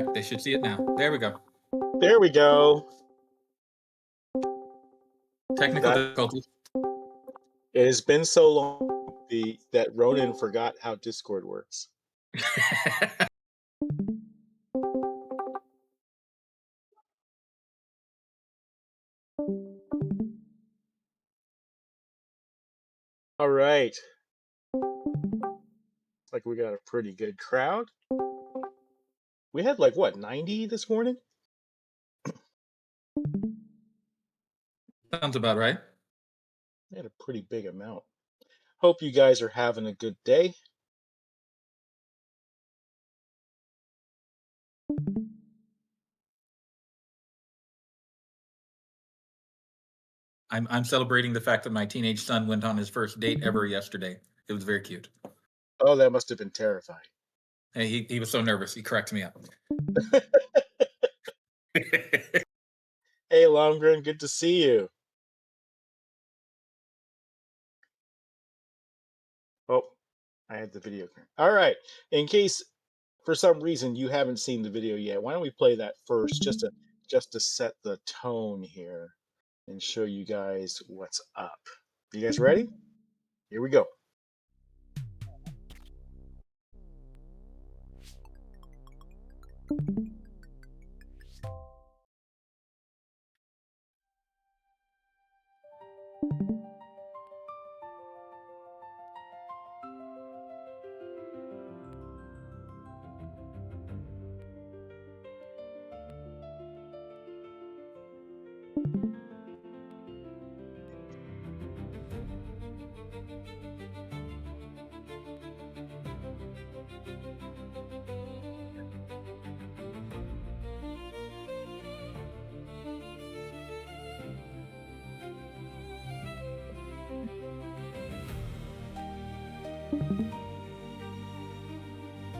right, they should see it now. There we go. There we go. Technical That difficulties. it has been so long that Ronan forgot how Discord works. All right. Like we got a pretty good crowd. We had like what, 90 this morning? Sounds about right. We had a pretty big amount. Hope you guys are having a good day. I'm celebrating the fact that my teenage son went on his first date ever yesterday. It was very cute. Oh, that must have been terrifying. Hey, he was so nervous. He cracked me up. Hey, Longren, good to see you. Oh, I had the video. All right. In case for some reason you haven't seen the video yet, why don't we play that first just to set the tone here and show you guys what's up. You guys ready? Here we go.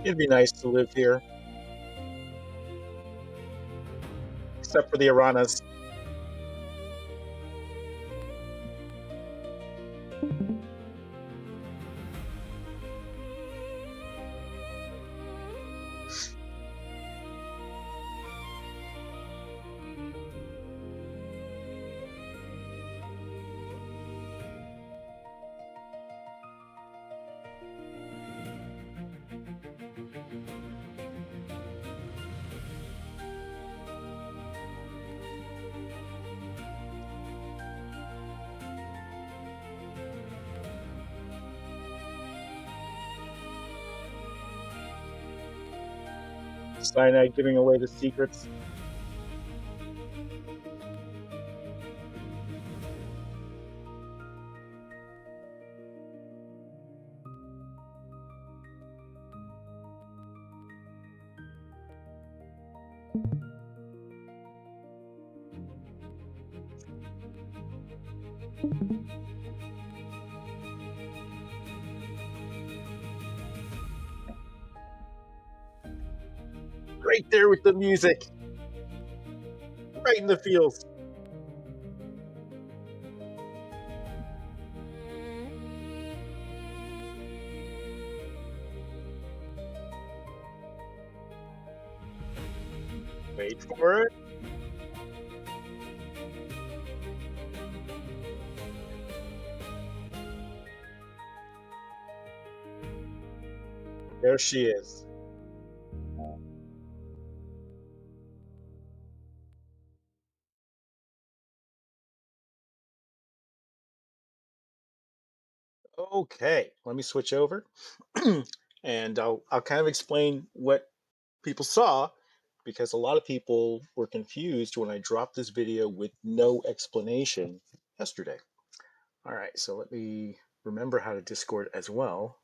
It'd be nice to live here, except for the Iranas. Cyanide giving away the secrets. Right there with the music, right in the feels. Wait for it. There she is. Okay, let me switch over and I'll kind of explain what people saw because a lot of people were confused when I dropped this video with no explanation yesterday. All right, so let me remember how to Discord as well.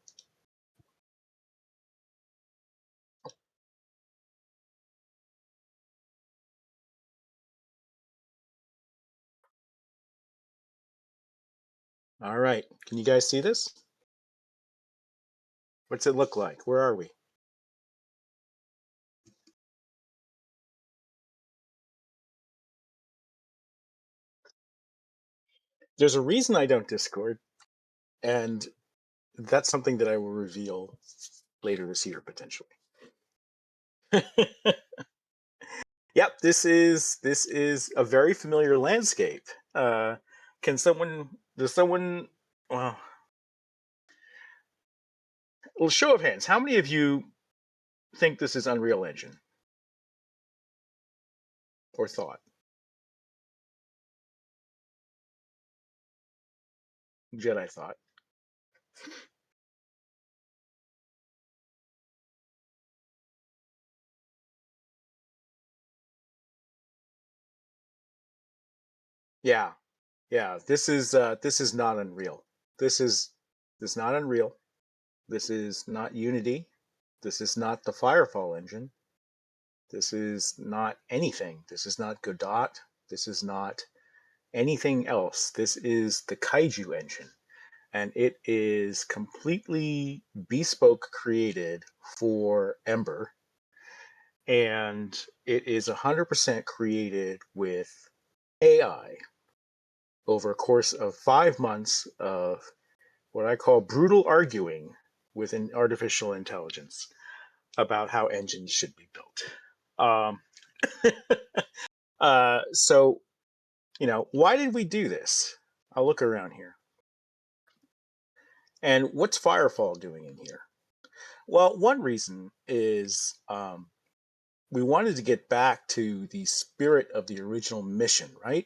All right, can you guys see this? What's it look like? Where are we? There's a reason I don't Discord, and that's something that I will reveal later this year potentially. Yep, this is a very familiar landscape. Can someone? Does someone? Well, well, show of hands. How many of you think this is Unreal Engine or thought? Jedi thought. Yeah, yeah. This is not Unreal. This is this is not Unreal. This is not Unity. This is not the Firefall engine. This is not anything. This is not Godot. This is not anything else. This is the Kaiju engine. And it is completely bespoke created for Ember. And it is 100% created with AI over a course of 5 months of what I call brutal arguing with an artificial intelligence about how engines should be built. Um, so, why did we do this? I'll look around here. And what's Firefall doing in here? Well, one reason is we wanted to get back to the spirit of the original mission, right?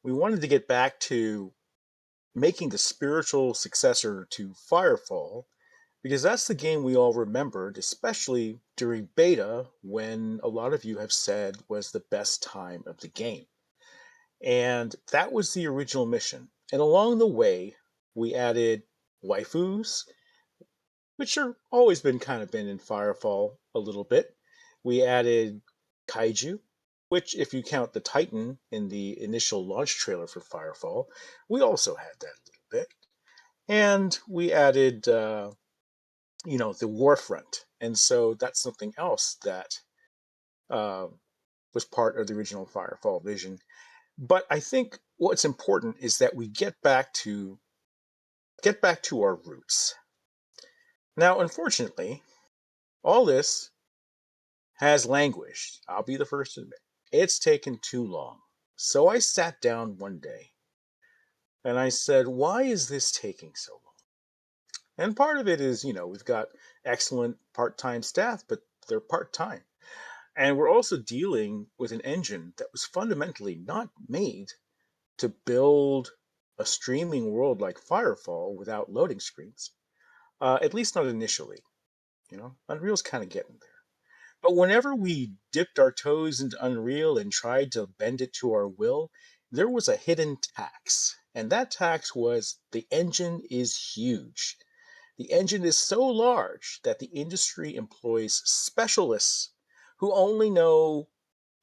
We wanted to get back to making the spiritual successor to Firefall because that's the game we all remembered, especially during beta when a lot of you have said was the best time of the game. And that was the original mission. And along the way, we added waifus, which are always been in Firefall a little bit. We added kaiju, which, if you count the Titan in the initial launch trailer for Firefall, we also had that a little bit. And we added, the Warfront, and so that's something else that uh, was part of the original Firefall vision. But I think what's important is that we get back to our roots. Now, unfortunately, all this has languished. I'll be the first to admit it's taken too long. So I sat down one day and I said, "Why is this taking so long?" And part of it is, we've got excellent part-time staff, but they're part-time. And we're also dealing with an engine that was fundamentally not made to build a streaming world like Firefall without loading screens. At least not initially. Unreal's kind of getting there. But whenever we dipped our toes into Unreal and tried to bend it to our will, there was a hidden tax. And that tax was the engine is huge. The engine is so large that the industry employs specialists who only know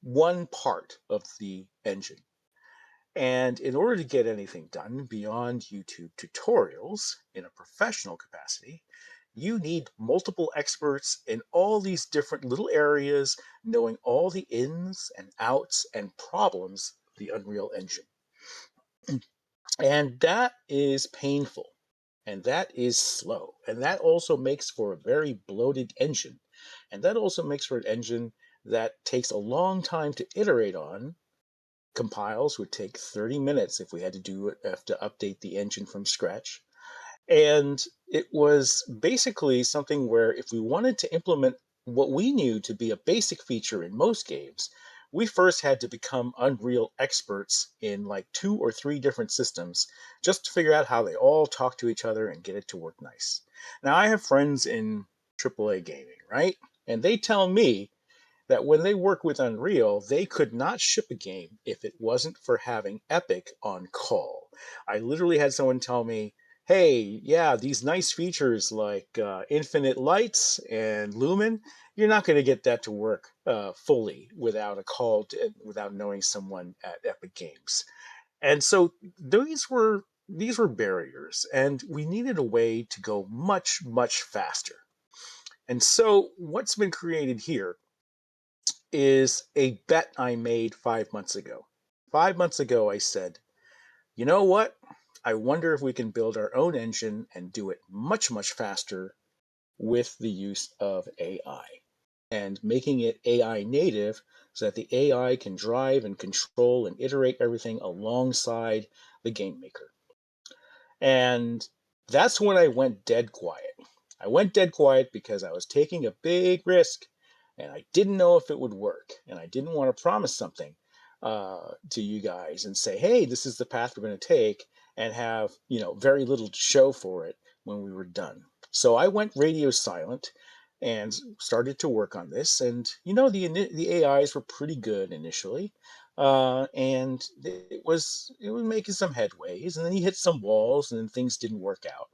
one part of the engine. And in order to get anything done beyond YouTube tutorials in a professional capacity, you need multiple experts in all these different little areas, knowing all the ins and outs and problems of the Unreal Engine. And that is painful. And that is slow. And that also makes for a very bloated engine. And that also makes for an engine that takes a long time to iterate on. Compiles would take 30 minutes if we had to update the engine from scratch. And it was basically something where if we wanted to implement what we knew to be a basic feature in most games, we first had to become Unreal experts in like 2 or 3 different systems just to figure out how they all talk to each other and get it to work nice. Now, I have friends in AAA gaming, right? And they tell me that when they work with Unreal, they could not ship a game if it wasn't for having Epic on call. I literally had someone tell me, "Hey, yeah, these nice features like infinite lights and lumen, you're not going to get that to work fully without a without knowing someone at Epic Games." And so these were barriers, and we needed a way to go much, much faster. And so what's been created here is a bet I made 5 months ago. 5 months ago, I said, "You know what? I wonder if we can build our own engine and do it much, much faster with the use of AI." and making it AI native so that the AI can drive and control and iterate everything alongside the game maker. And that's when I went dead quiet. I went dead quiet because I was taking a big risk and I didn't know if it would work. And I didn't want to promise something to you guys and say, hey, this is the path we're going to take, and have, very little to show for it when we were done. So I went radio silent and started to work on this. And, the AIs were pretty good initially. And it was making some headways, and then he hit some walls, and then things didn't work out.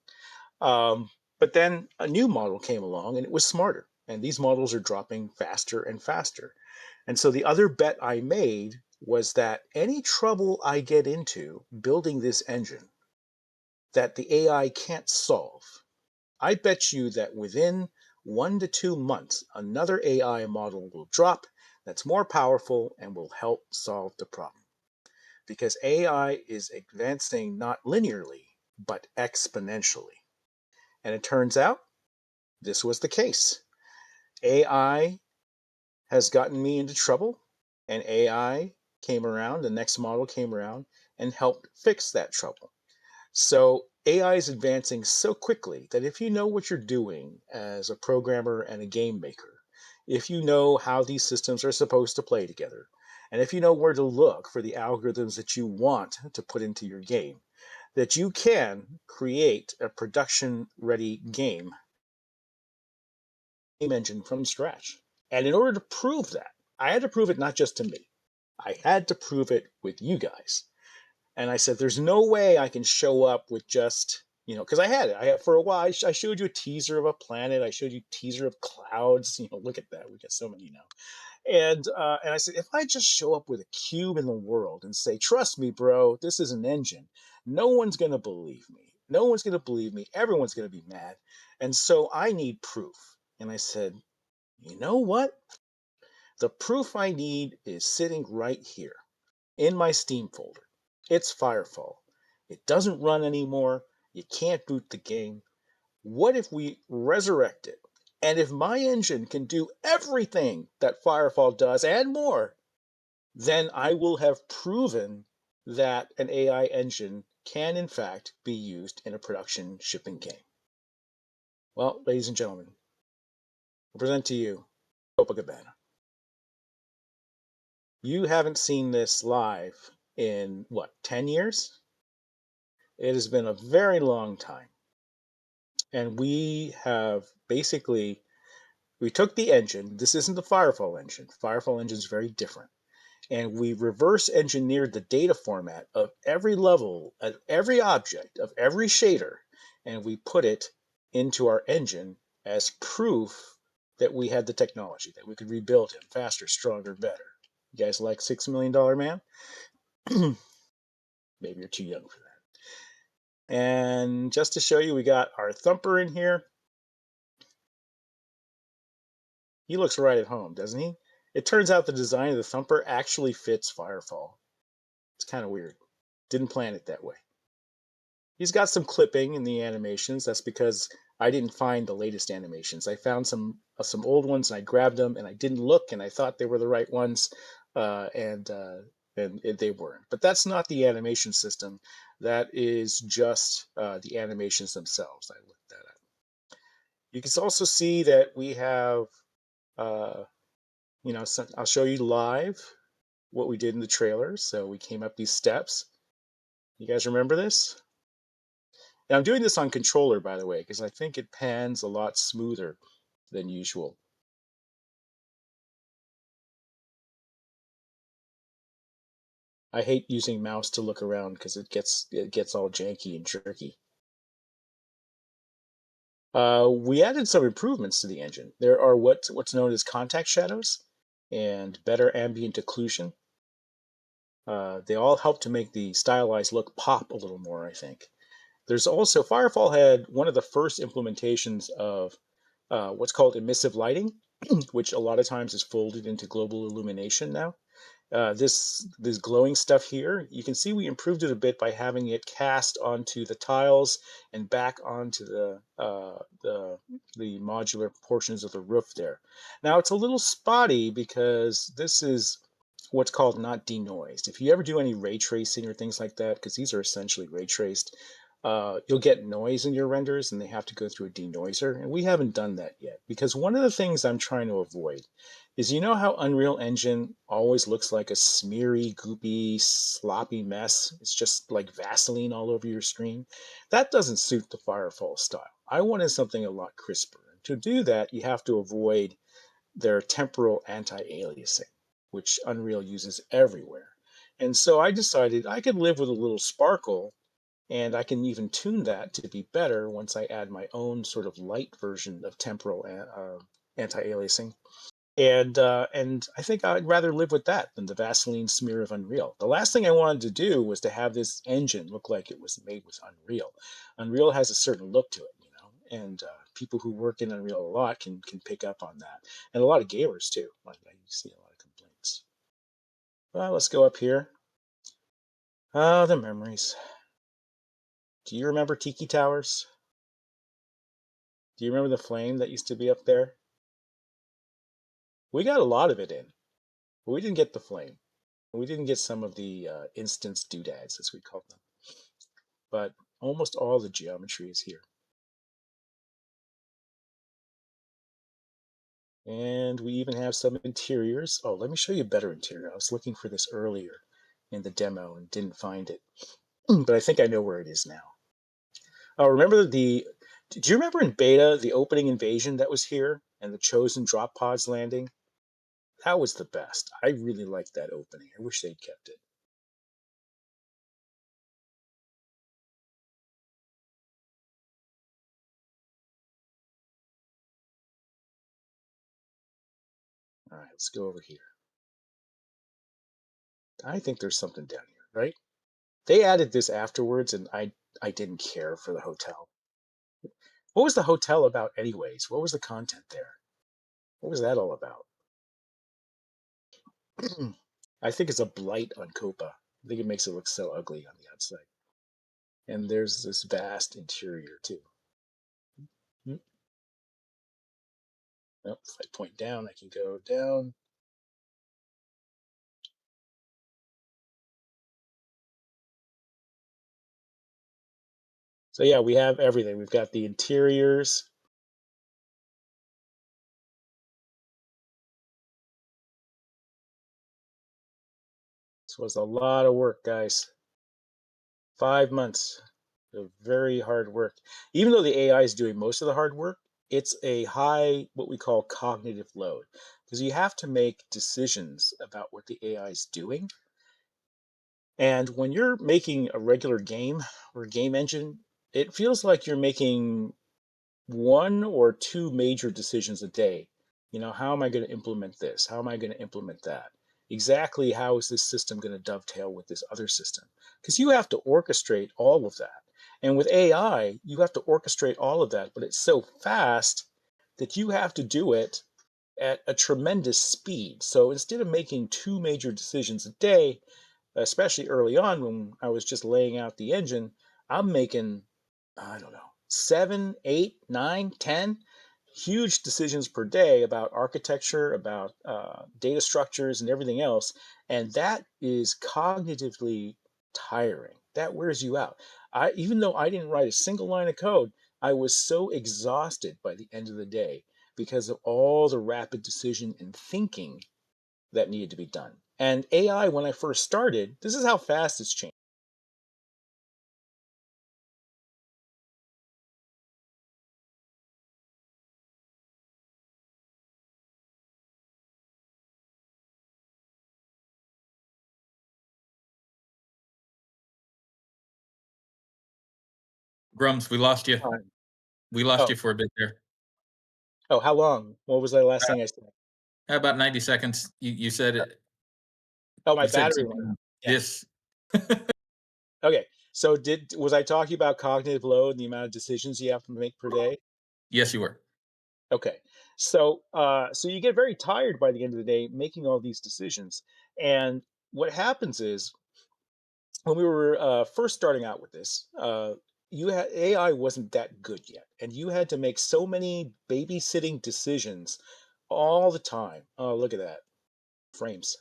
But then a new model came along, and it was smarter. And these models are dropping faster and faster. And so the other bet I made was that any trouble I get into building this engine that the AI can't solve, I bet you that within 1 to 2 months, another AI model will drop that's more powerful and will help solve the problem. Because AI is advancing not linearly, but exponentially. And it turns out this was the case. AI has gotten me into trouble, and AI came around, the next model came around and helped fix that trouble. So AI is advancing so quickly that if you know what you're doing as a programmer and a game maker, if you know how these systems are supposed to play together, and if you know where to look for the algorithms that you want to put into your game, that you can create a production ready game engine from scratch. And in order to prove that, I had to prove it not just to me, I had to prove it with you guys. And I said, there's no way I can show up with just, because I had it. For a while, I showed you a teaser of a planet. I showed you a teaser of clouds. Look at that. We got so many now. And I said, if I just show up with a cube in the world and say, trust me, bro, this is an engine, no one's going to believe me. No one's going to believe me. Everyone's going to be mad. And so I need proof. And I said, you know what? The proof I need is sitting right here in my Steam folder. It's Firefall. It doesn't run anymore. You can't boot the game. What if we resurrect it? And if my engine can do everything that Firefall does and more, then I will have proven that an AI engine can, in fact, be used in a production shipping game. Well, ladies and gentlemen, I present to you Copacabana. You haven't seen this live in, 10 years? It has been a very long time. And we took the engine. This isn't the Firefall engine. Firefall engine is very different. And we reverse engineered the data format of every level, of every object, of every shader, and we put it into our engine as proof that we had the technology, that we could rebuild him faster, stronger, better. You guys like $6 Million Man? Maybe you're too young for that. And just to show you, we got our thumper in here. He looks right at home, doesn't he? It turns out the design of the thumper actually fits Firefall. It's kind of weird. Didn't plan it that way. He's got some clipping in the animations. That's because I didn't find the latest animations. I found some old ones, and I grabbed them, and I didn't look, and I thought they were the right ones, and they weren't. But that's not the animation system. That is just the animations themselves. I looked that up. You can also see that we have, I'll show you live what we did in the trailer. So we came up these steps. You guys remember this? And I'm doing this on controller, by the way, because I think it pans a lot smoother than usual. I hate using mouse to look around because it gets all janky and jerky. We added some improvements to the engine. There are what's known as contact shadows and better ambient occlusion. They all help to make the stylized look pop a little more, I think. There's also, Firefall had one of the first implementations of what's called emissive lighting, which a lot of times is folded into global illumination now. This glowing stuff here, you can see we improved it a bit by having it cast onto the tiles and back onto the modular portions of the roof there. Now it's a little spotty because this is what's called not denoised. If you ever do any ray tracing or things like that, because these are essentially ray traced, you'll get noise in your renders and they have to go through a denoiser. And we haven't done that yet because one of the things I'm trying to avoid is, you know how Unreal Engine always looks like a smeary, goopy, sloppy mess? It's just like Vaseline all over your screen. That doesn't suit the Firefall style. I wanted something a lot crisper. To do that, you have to avoid their temporal anti-aliasing, which Unreal uses everywhere. And so I decided I could live with a little sparkle, and I can even tune that to be better once I add my own sort of light version of temporal anti-aliasing. And I think I'd rather live with that than the Vaseline smear of Unreal. The last thing I wanted to do was to have this engine look like it was made with Unreal. Unreal has a certain look to it, and people who work in Unreal a lot can pick up on that, and a lot of gamers too. Like I see a lot of complaints. Well, let's go up here. Ah, the memories. Do you remember Tiki Towers? Do you remember the flame that used to be up there? We got a lot of it in, but we didn't get the flame. We didn't get some of the instance doodads, as we call them, but almost all the geometry is here. And we even have some interiors. Oh, let me show you a better interior. I was looking for this earlier in the demo and didn't find it, but I think I know where it is now. Oh, do you remember in beta, the opening invasion that was here and the chosen drop pods landing? That was the best. I really liked that opening. I wish they'd kept it. All right, let's go over here. I think there's something down here, right? They added this afterwards, and I didn't care for the hotel. What was the hotel about, anyways? What was the content there? What was that all about? I think it's a blight on Copa. I think it makes it look so ugly on the outside. And there's this vast interior too. Hmm. Oh, if I point down, I can go down. So yeah, we have everything. We've got the interiors. This was a lot of work, guys. 5 months of very hard work. Even though the AI is doing most of the hard work, it's a high, what we call cognitive load, because you have to make decisions about what the AI is doing. And when you're making a regular game or a game engine, it feels like you're making one or two major decisions a day. How am I going to implement this? How am I going to implement that? Exactly how is this system going to dovetail with this other system? Because you have to orchestrate all of that. And with AI, you have to orchestrate all of that, but it's so fast that you have to do it at a tremendous speed. So instead of making two major decisions a day, especially early on when I was just laying out the engine, I'm making, I don't know, 7, 8, 9, 10 huge decisions per day about architecture, about data structures, and everything else. And that is cognitively tiring. That wears you out. Even though I didn't write a single line of code, I was so exhausted by the end of the day because of all the rapid decision and thinking that needed to be done. And AI, when I first started, this is how fast it's changed. Grums, we lost you. Time. We lost Oh, you for a bit there. oh, how long? What was the last Uh, thing I said? about 90 seconds. You said it. Oh, my You said battery went out. something. Yeah. This. Okay. So was I talking about cognitive load and the amount of decisions you have to make per day? Yes, you were. Okay. So you get very tired by the end of the day making all these decisions. And what happens is when we were first starting out with this, you had AI wasn't that good yet, and you had to make so many babysitting decisions all the time. Oh, look at that frames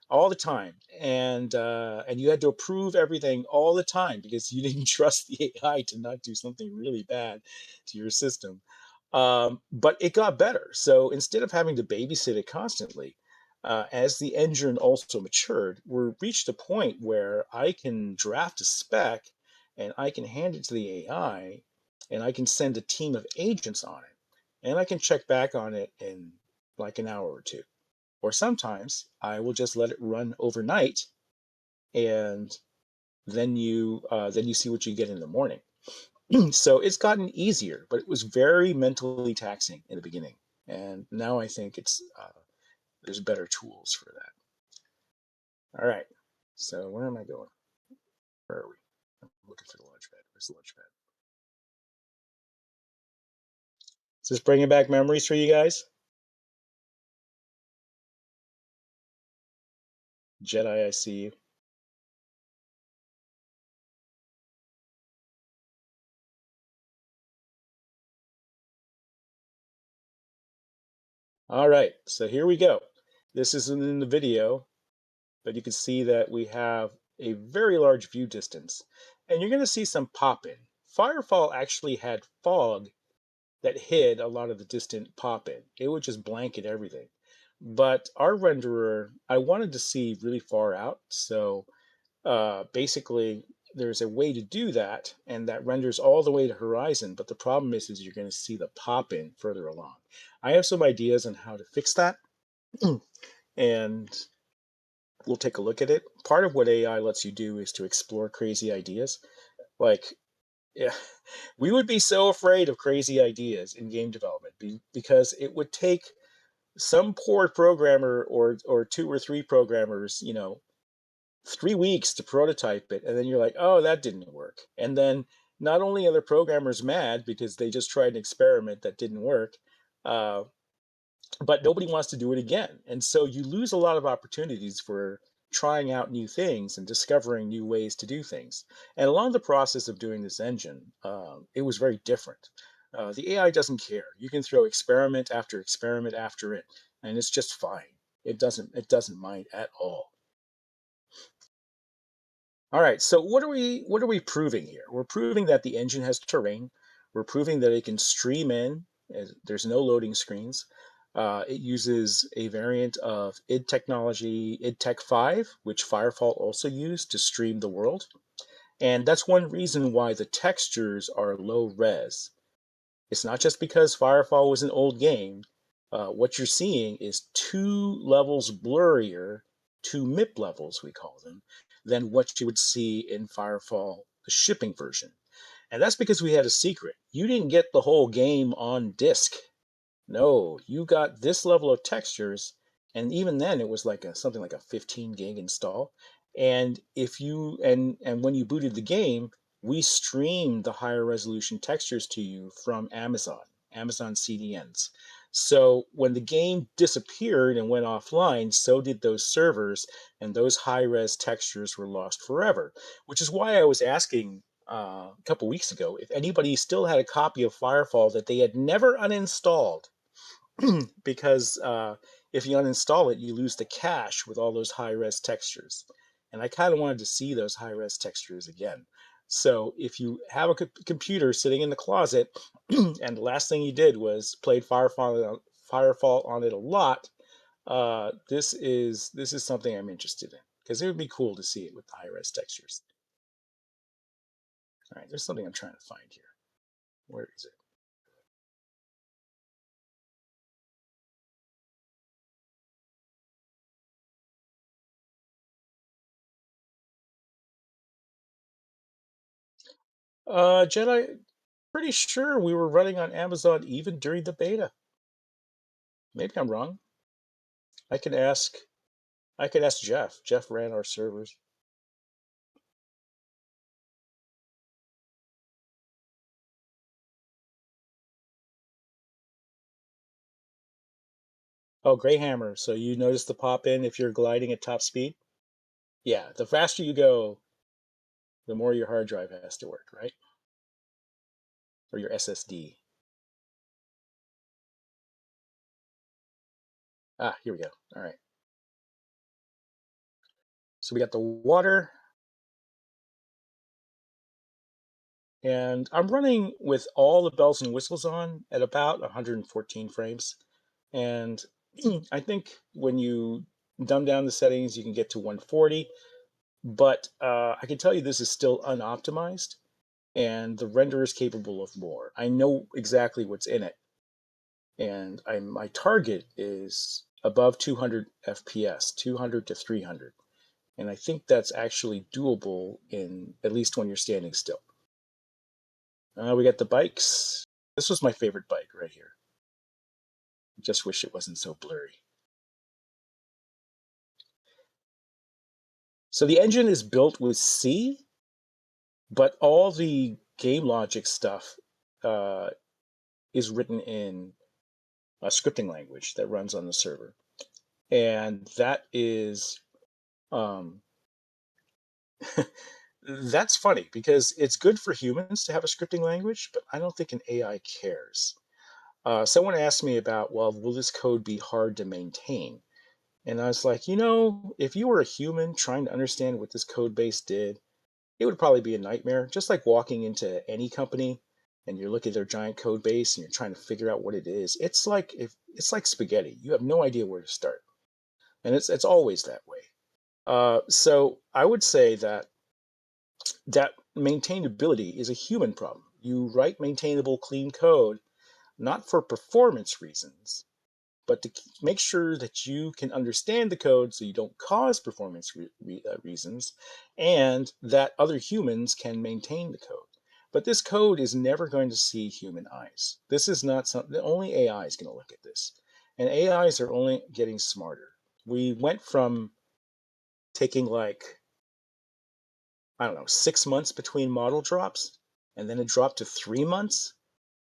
all the time, and you had to approve everything all the time because you didn't trust the AI to not do something really bad to your system. But it got better. So instead of having to babysit it constantly, as the engine also matured, we reached a point where I can draft a spec and I can hand it to the AI and I can send a team of agents on it and I can check back on it in like an hour or two. Or sometimes I will just let it run overnight, and then you see what you get in the morning. So it's gotten easier, but it was very mentally taxing in the beginning, and now I think it's there's better tools for that. All right. So where am I going? Where are we? I'm looking for the launch pad. Where's the launch pad? Is this bringing back memories for you guys? Jedi, I see you. All right. So here we go. This isn't in the video, but you can see that we have a very large view distance. And you're going to see some pop in. Firefall actually had fog that hid a lot of the distant pop in. It would just blanket everything. But our renderer, I wanted to see really far out. So basically, there's a way to do that, and that renders all the way to horizon. But the problem is you're going to see the pop in further along. I have some ideas on how to fix that. And we'll take a look at it. Part of what AI lets you do is to explore crazy ideas. Like, yeah, we would be so afraid of crazy ideas in game development because it would take some poor programmer or two or three programmers, 3 weeks to prototype it, and then you're like, oh, that didn't work. And then not only are the programmers mad because they just tried an experiment that didn't work, uh, but nobody wants to do it again. And so you lose a lot of opportunities for trying out new things and discovering new ways to do things. And along the process of doing this engine, it was very different. The AI doesn't care. You can throw experiment after it, and it's just fine. It doesn't mind at all. All right, so what are we proving here? We're proving that the engine has terrain. We're proving that it can stream in. There's no loading screens. It uses a variant of id technology, id Tech 5, which Firefall also used to stream the world. And that's one reason why the textures are low res. It's not just because Firefall was an old game. What you're seeing is 2 levels blurrier, 2 MIP levels, we call them, than what you would see in Firefall, the shipping version. And that's because we had a secret. You didn't get the whole game on disk. No, you got this level of textures, and even then it was like something like a 15 gig install. And if you and when you booted the game, we streamed the higher resolution textures to you from Amazon CDNs. So when the game disappeared and went offline, so did those servers, and those high res textures were lost forever. Which is why I was asking a couple weeks ago if anybody still had a copy of Firefall that they had never uninstalled, because if you uninstall it, you lose the cache with all those high res textures. And I kind of wanted to see those high res textures again. So if you have a computer sitting in the closet and the last thing you did was played Firefall on it a lot, this is something I'm interested in because it would be cool to see it with the high res textures. All right, there's something I'm trying to find here. Where is it? Jedi, pretty sure we were running on Amazon even during the beta. Maybe I'm wrong. I can ask I could ask Jeff. Jeff ran our servers. Oh, Greyhammer. So you notice the pop in if you're gliding at top speed? Yeah, the faster you go, the more your hard drive has to work, right? Or your SSD. Ah, here we go. All right. So we got the water, and I'm running with all the bells and whistles on at about 114 frames. And I think when you dumb down the settings, you can get to 140. But I can tell you this is still unoptimized, and the render is capable of more. I know exactly what's in it, and my target is above 200 FPS, 200 to 300, and I think that's actually doable in at least when you're standing still. We got the bikes. This was my favorite bike right here. Just wish it wasn't so blurry. So the engine is built with C, but all the game logic stuff uh, is written in a scripting language that runs on the server, and that is um, that's funny because it's good for humans to have a scripting language, but I don't think an AI cares. Someone asked me about, well, will this code be hard to maintain? And I was like, if you were a human trying to understand what this code base did, it would probably be a nightmare. Just like walking into any company and you look at their giant code base and you're trying to figure out what it is. It's like spaghetti. You have no idea where to start, and it's always that way. So I would say that maintainability is a human problem. You write maintainable, clean code not for performance reasons, but to make sure that you can understand the code so you don't cause performance reasons, and that other humans can maintain the code. But this code is never going to see human eyes. This is not something, only AI is going to look at this. And AIs are only getting smarter. We went from taking like, I don't know, 6 months between model drops, and then it dropped to 3 months.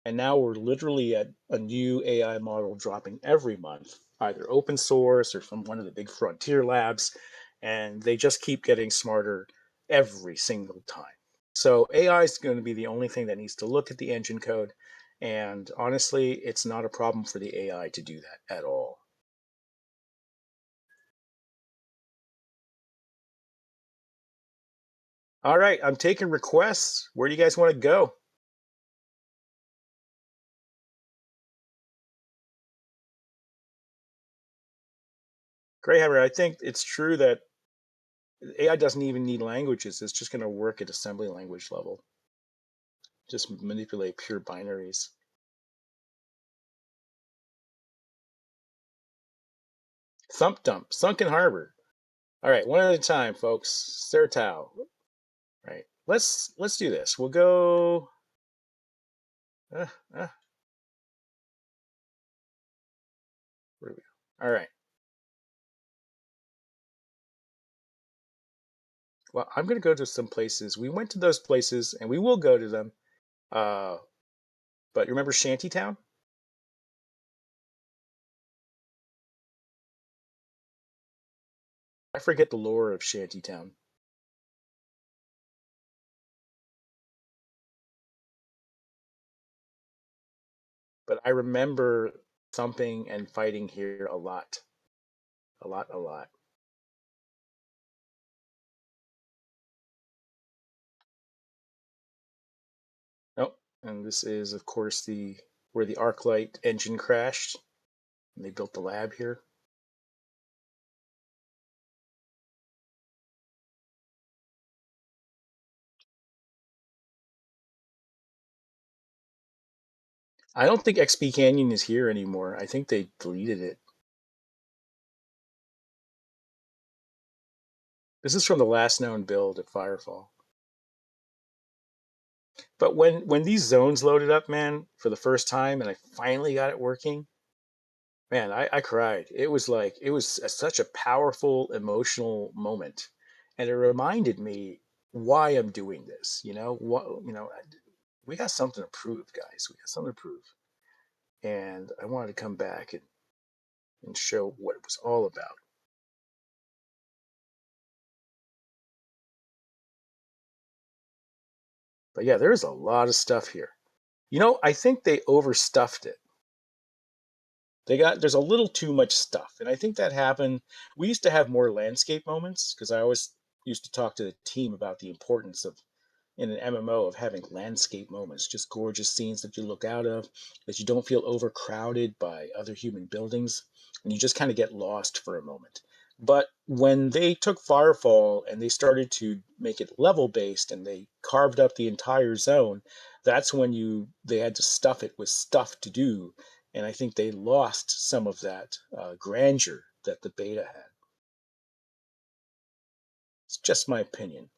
And now we're literally at a new AI model dropping every month, either open source or from one of the big frontier labs. And they just keep getting smarter every single time. So AI is going to be the only thing that needs to look at the engine code. And honestly, it's not a problem for the AI to do that at all. All right, I'm taking requests. Where do you guys want to go? Greyhammer, I think it's true that AI doesn't even need languages. It's just going to work at assembly language level. Just manipulate pure binaries. Thump dump, sunken harbor. All right, one at a time, folks. Sertao. Right. Let's do this. We'll go. Uh, uh, where do we go? All right. Well, I'm going to go to some places. We went to those places, and we will go to them. Uh, but remember Shantytown? I forget the lore of Shantytown. But I remember thumping and fighting here a lot. A lot, a lot. Oh, and this is, of course, the where the ArcLight engine crashed, and they built the lab here. I don't think XP Canyon is here anymore. I think they deleted it. This is from the last known build at Firefall. But when these zones loaded up, man, for the first time, and I finally got it working, man, I cried. It was like such a powerful emotional moment, and it reminded me why I'm doing this. We got something to prove, guys. We got something to prove, and I wanted to come back and and show what it was all about. But yeah, there's a lot of stuff here. I think they overstuffed it. There's a little too much stuff, and I think that happened. We used to have more landscape moments because I always used to talk to the team about the importance of in an MMO of having landscape moments, just gorgeous scenes that you look out of, that you don't feel overcrowded by other human buildings, and you just kind of get lost for a moment. But when they took Firefall and they started to make it level based and they carved up the entire zone, that's when they had to stuff it with stuff to do, and I think they lost some of that grandeur that the beta had. It's just my opinion.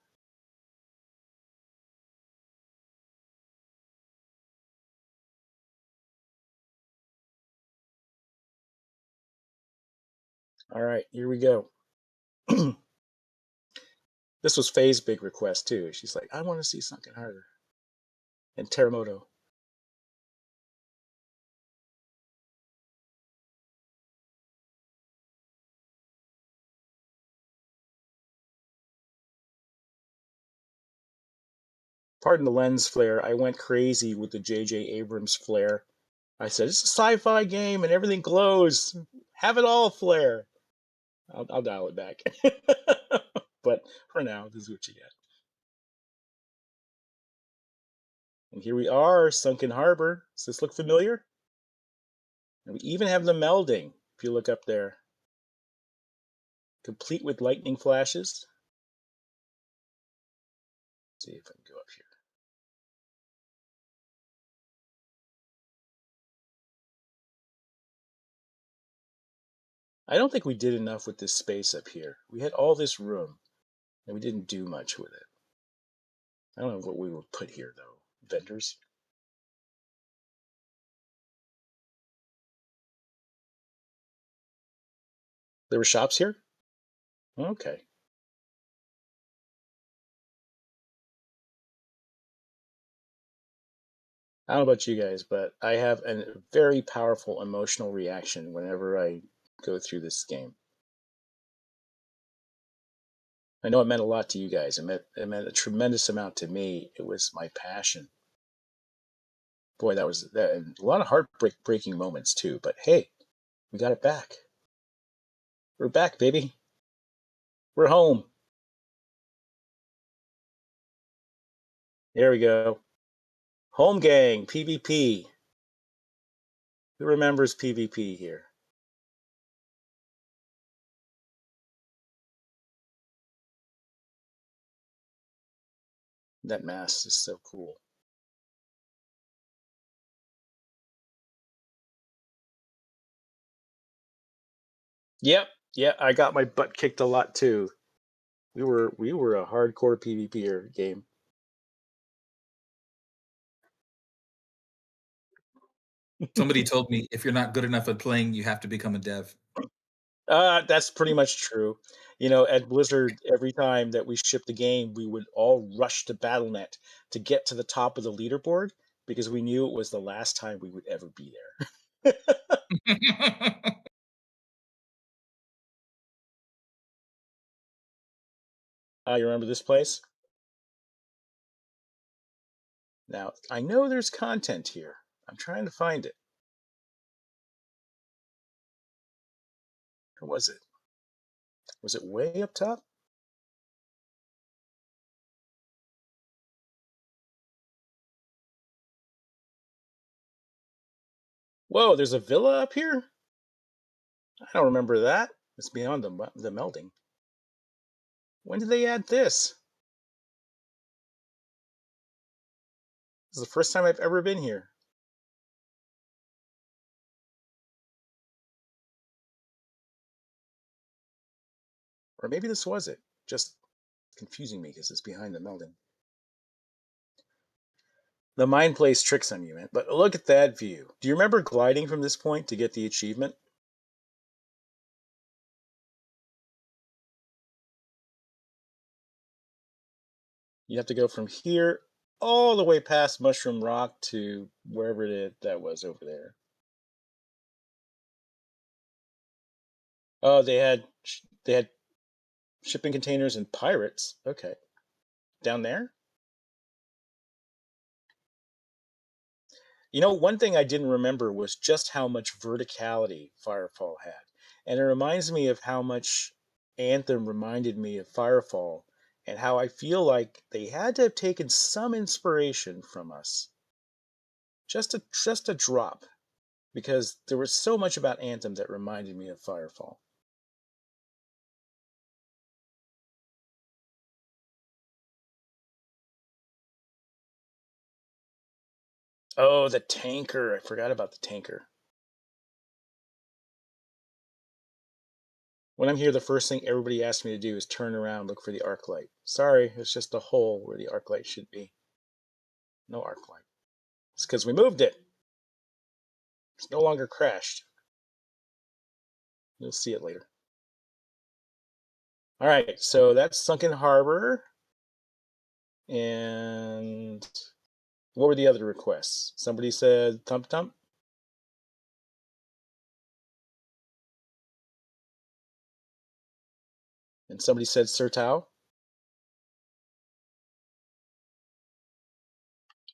All right, here we go. This was Faye's big request too. She's like, I want to see Sunken Harbor and Terremoto. Pardon the lens flare. I went crazy with the J.J. Abrams flare. I said, it's a sci-fi game and everything glows. Have it all flare. I'll dial it back. But for now, this is what you get. And here we are, Sunken Harbor. Does this look familiar? And we even have the melding, if you look up there, complete with lightning flashes. Let's see if I can go up here. I don't think we did enough with this space up here. We had all this room, and we didn't do much with it. I don't know what we would put here, though. Vendors? There were shops here? Okay. I don't know about you guys, but I have a very powerful emotional reaction whenever I go through this game. I know it meant a lot to you guys. It meant a tremendous amount to me. It was my passion. Boy, that was that, and a lot of heartbreaking moments too. But hey, we got it back. We're back, baby. We're home. There we go. Home gang, PvP. Who remembers PvP here? That mask is so cool. Yep, yeah, I got my butt kicked a lot too. We were a hardcore PvPer game. Somebody told me if you're not good enough at playing, you have to become a dev. That's pretty much true. At Blizzard, every time that we shipped a game, we would all rush to BattleNet to get to the top of the leaderboard because we knew it was the last time we would ever be there. You remember this place? Now, I know there's content here. I'm trying to find it. Or was it? Was it way up top? Whoa, there's a villa up here? I don't remember that. It's beyond the melding. When did they add this? This is the first time I've ever been here. Or maybe this was it. Just confusing me because it's behind the melding. The mind plays tricks on you, man. But look at that view. Do you remember gliding from this point to get the achievement? You have to go from here all the way past Mushroom Rock to wherever that was over there. Oh, they had shipping containers and pirates. Okay, down there. You know, one thing I didn't remember was just how much verticality Firefall had. And it reminds me of how much Anthem reminded me of Firefall and how I feel like they had to have taken some inspiration from us. Just a drop because there was so much about Anthem that reminded me of Firefall. Oh, the tanker. I forgot about the tanker. When I'm here, the first thing everybody asks me to do is turn around, look for the arc light. Sorry, it's just a hole where the arc light should be. No arc light. It's because we moved it. It's no longer crashed. You'll see it later. All right, so that's Sunken Harbor. And what were the other requests? Somebody said Tump Tump. And somebody said Sir Tao. All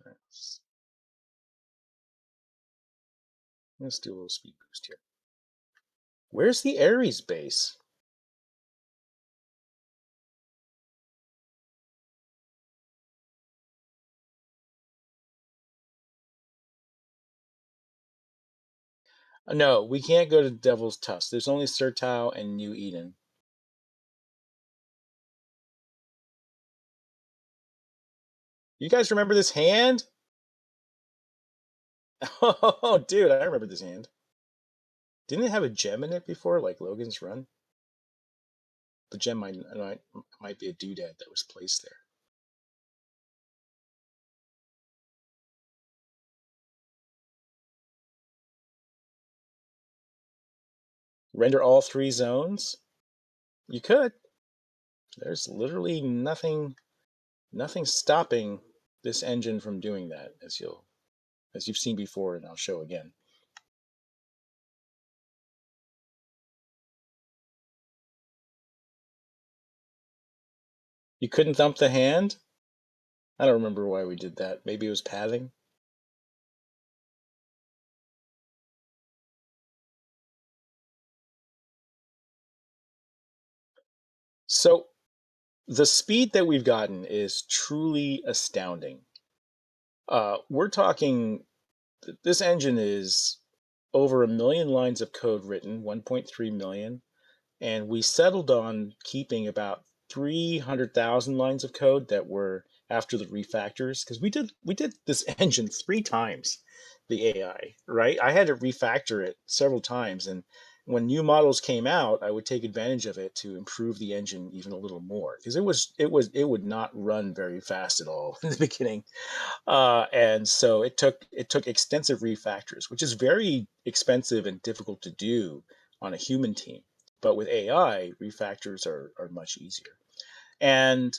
right, let's do a little speed boost here. Where's the Ares base? No, we can't go to Devil's Tusk. There's only Sir Tao and New Eden. You guys remember this hand? Oh, dude, I remember this hand. Didn't it have a gem in it before, like Logan's Run? The gem might be a doodad that was placed there. Render all three zones? You could. There's literally nothing stopping this engine from doing that, as you've seen before, and I'll show again. You couldn't thump the hand? I don't remember why we did that. Maybe it was padding. So the speed that we've gotten is truly astounding. We're talking, this engine is over 1 million lines of code written, 1.3 million, and we settled on keeping about 300,000 lines of code that were after the refactors, because we did this engine 3 times, the AI, right? I had to refactor it several times, and when new models came out, I would take advantage of it to improve the engine even a little more, because it would not run very fast at all in the beginning. And so it took extensive refactors, which is very expensive and difficult to do on a human team. But with AI, refactors are much easier. And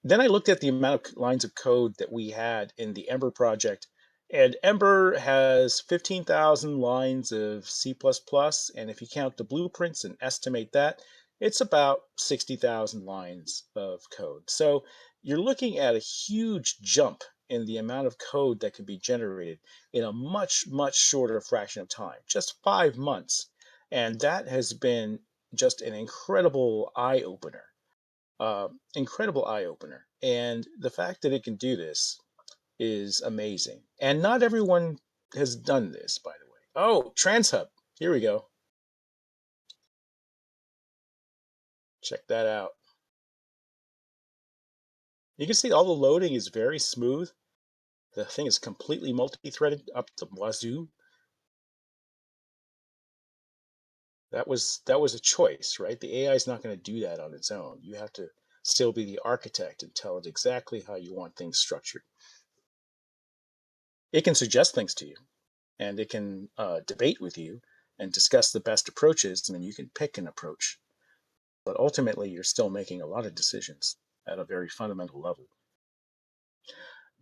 then I looked at the amount of lines of code that we had in the Ember project, and Ember has 15,000 lines of C++, and if you count the blueprints and estimate that, it's about 60,000 lines of code. So you're looking at a huge jump in the amount of code that can be generated in a much shorter fraction of time, just 5 months. And that has been just an incredible eye opener. And the fact that it can do this is amazing. And not everyone has done this, by the way. Oh, TransHub. Here we go. Check that out. You can see all the loading is very smooth. The thing is completely multi-threaded up the wazoo. That was a choice, right? The AI is not going to do that on its own. You have to still be the architect and tell it exactly how you want things structured. It can suggest things to you, and it can debate with you and discuss the best approaches, and then you can pick an approach. But ultimately, you're still making a lot of decisions at a very fundamental level.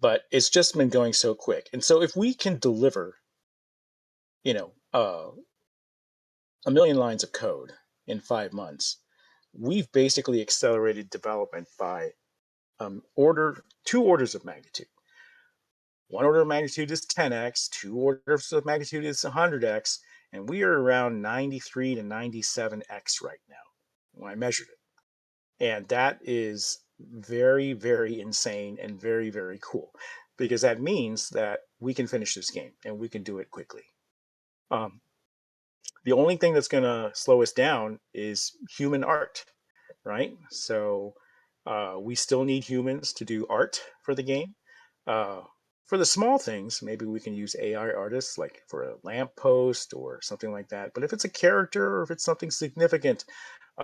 But it's just been going so quick, and so if we can deliver, you know, 1 million lines of code in 5 months. We've basically accelerated development by order 2 orders of magnitude. One order of magnitude is 10x, 2 orders of magnitude is 100x, and we are around 93 to 97x right now when I measured it. And that is very, very insane and very, very cool, because that means that we can finish this game and we can do it quickly. Um, the only thing that's going to slow us down is human art, right? So we still need humans to do art for the game. Uh, for the small things, maybe we can use AI artists, like for a lamppost or something like that. But if it's a character or if it's something significant,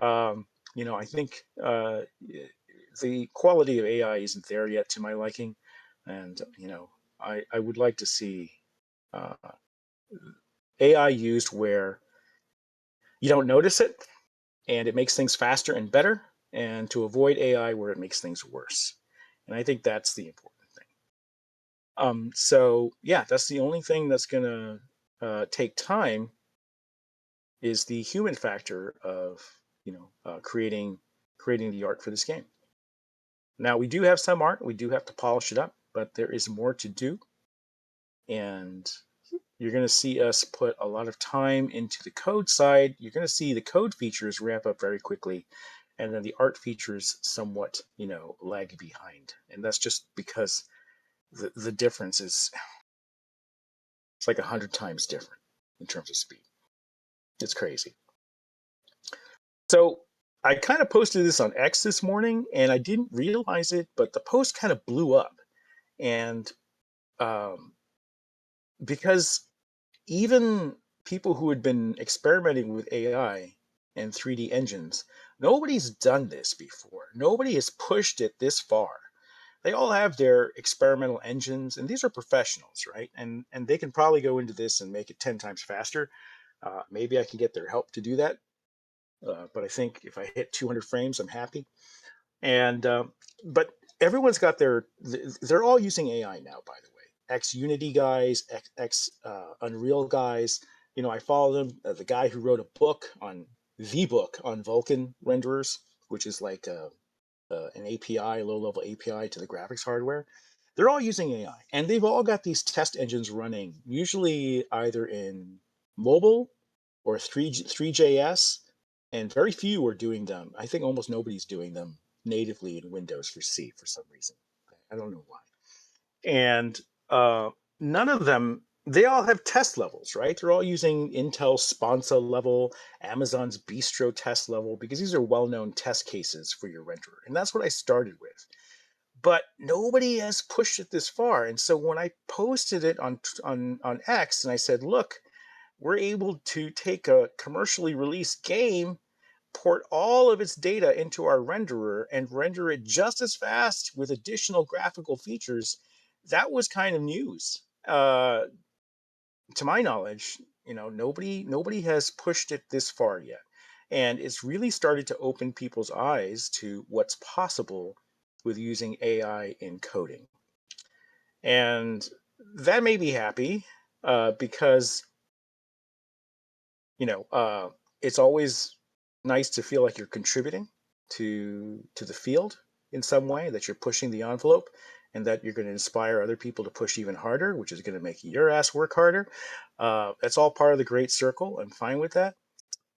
um, I think the quality of AI isn't there yet to my liking, and I would like to see uh, AI used where you don't notice it and it makes things faster and better, and to avoid AI where it makes things worse. And I think that's the important thing. So yeah, that's the only thing that's gonna take time, is the human factor of creating the art for this game. Now we do have some art, we do have to polish it up, but there is more to do, and you're going to see us put a lot of time into the code side. You're going to see the code features ramp up very quickly, and then the art features somewhat, lag behind. And that's just because the difference is, it's like 100 times different in terms of speed. It's crazy. So I kind of posted this on X this morning, and I didn't realize it, but the post kind of blew up. And um, because even people who had been experimenting with AI and 3D engines, nobody's done this before. Nobody has pushed it this far. They all have their experimental engines, and these are professionals, right? And they can probably go into this and make it 10 times faster. Maybe I can get their help to do that. But I think if I hit 200 frames, I'm happy. And but everyone's got they're all using AI now, by the way. X Unity guys, X Unreal guys. I follow them. The guy who wrote a book on the book on Vulkan renderers, which is like an API, low level API to the graphics hardware. They're all using AI, and they've all got these test engines running, usually either in mobile or 3JS, and very few are doing them. I think almost nobody's doing them natively in Windows for C for some reason. I don't know why. And none of them, they all have test levels, right? They're all using Intel Sponsa level, Amazon's Bistro test level, because these are well-known test cases for your renderer. And that's what I started with. But nobody has pushed it this far. And so when I posted it on X and I said, look, we're able to take a commercially released game, port all of its data into our renderer, and render it just as fast with additional graphical features. That was kind of news. To my knowledge, nobody has pushed it this far yet. And it's really started to open people's eyes to what's possible with using AI in coding. And that made me happy, because it's always nice to feel like you're contributing to the field in some way, that you're pushing the envelope, and that you're going to inspire other people to push even harder, which is going to make your ass work harder. That's all part of the great circle. I'm fine with that.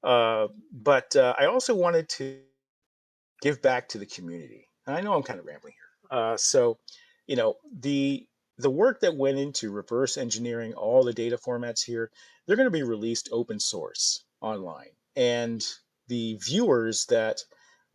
But I also wanted to give back to the community. And I know I'm kind of rambling here. So, the work that went into reverse engineering all the data formats here, they're going to be released open source online. And the viewers that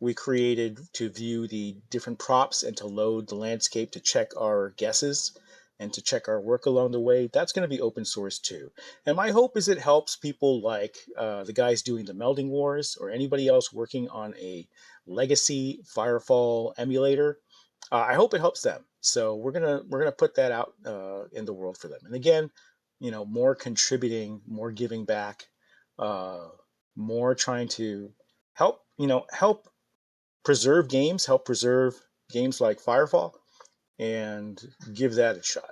we created to view the different props and to load the landscape to check our guesses and to check our work along the way, that's going to be open source too. And my hope is it helps people like the guys doing the Melding Wars, or anybody else working on a legacy Firefall emulator. I hope it helps them. So we're gonna put that out in the world for them. And again, more contributing, more giving back, uh, more trying to help preserve games, help preserve games like Firefall, and give that a shot.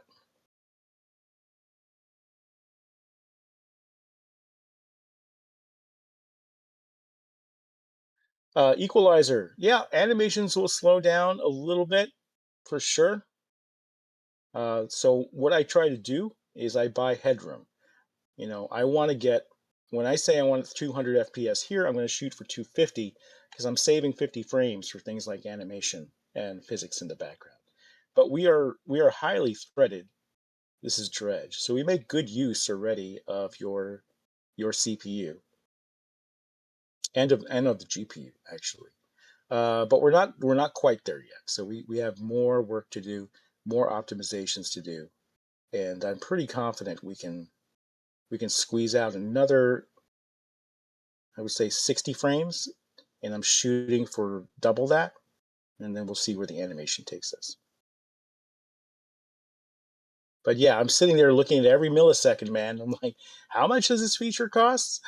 Equalizer. Yeah, animations will slow down a little bit for sure. So what I try to do is I buy headroom. I want to get, when I say I want 200 FPS here, I'm going to shoot for 250 because I'm saving 50 frames for things like animation and physics in the background. But we are highly threaded. This is Dredge, so we make good use already of your CPU and of the GPU actually. But we're not quite there yet. So we have more work to do, more optimizations to do, and I'm pretty confident we can squeeze out another, I would say, 60 frames, and I'm shooting for double that, and then we'll see where the animation takes us. But yeah, I'm sitting there looking at every millisecond, man. I'm like, how much does this feature cost?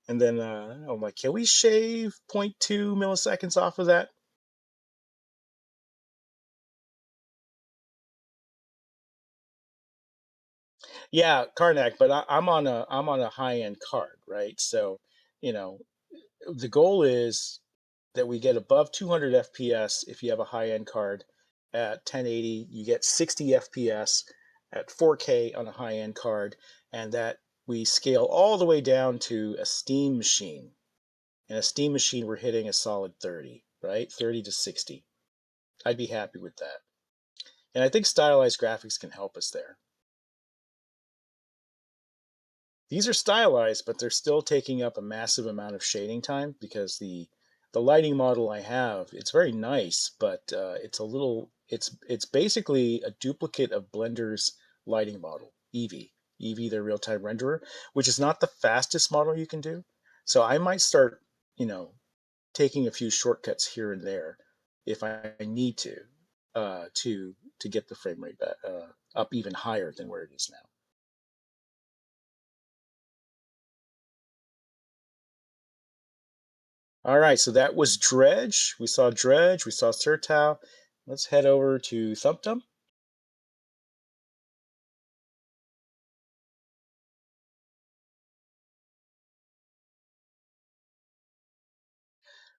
And then I'm like, can we shave zero point 0.2 milliseconds off of that? Yeah, Karnak, but I'm on a high end card, right? So, you know, the goal is that we get above 200 FPS if you have a high end card at 1080. You get 60 FPS at 4K on a high end card, and that we scale all the way down to a Steam machine. And a Steam machine, we're hitting a solid 30, right? 30 to 60. I'd be happy with that. And I think stylized graphics can help us there. These are stylized, but they're still taking up a massive amount of shading time because the lighting model I have, it's very nice, but it's basically a duplicate of Blender's lighting model, Eevee. Eevee, their real-time renderer, which is not the fastest model you can do. So I might start, you know, taking a few shortcuts here and there if I need to get the frame rate up even higher than where it is now. All right, so that was Dredge. We saw Dredge, we saw Sertao. Let's head over to Thumptum.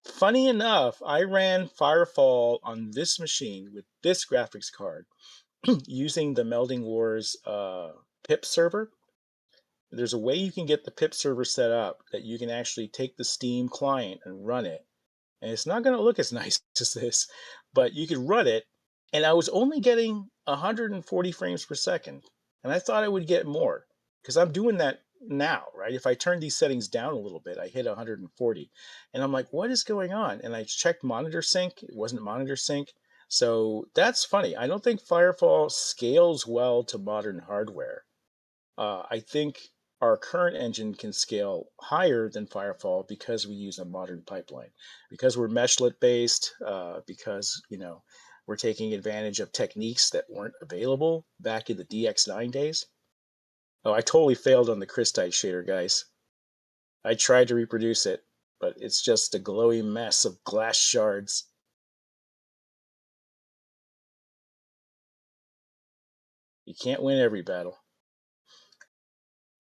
Funny enough, I ran Firefall on this machine with this graphics card using the Melding Wars pip server. There's a way you can get the pip server set up that you can actually take the Steam client and run it, and it's not going to look as nice as this, but you could run it. And I was only getting 140 frames per second, and I thought I would get more because I'm doing that now, right? If I turn these settings down a little bit, I hit 140, and I'm like, what is going on? And I checked monitor sync; it wasn't monitor sync. So that's funny. I don't think Firefall scales well to modern hardware. I think our current engine can scale higher than Firefall because we use a modern pipeline, because we're meshlet based, because we're taking advantage of techniques that weren't available back in the DX9 days. Oh, I totally failed on the Crystite shader, guys. I tried to reproduce it, but it's just a glowy mess of glass shards. You can't win every battle.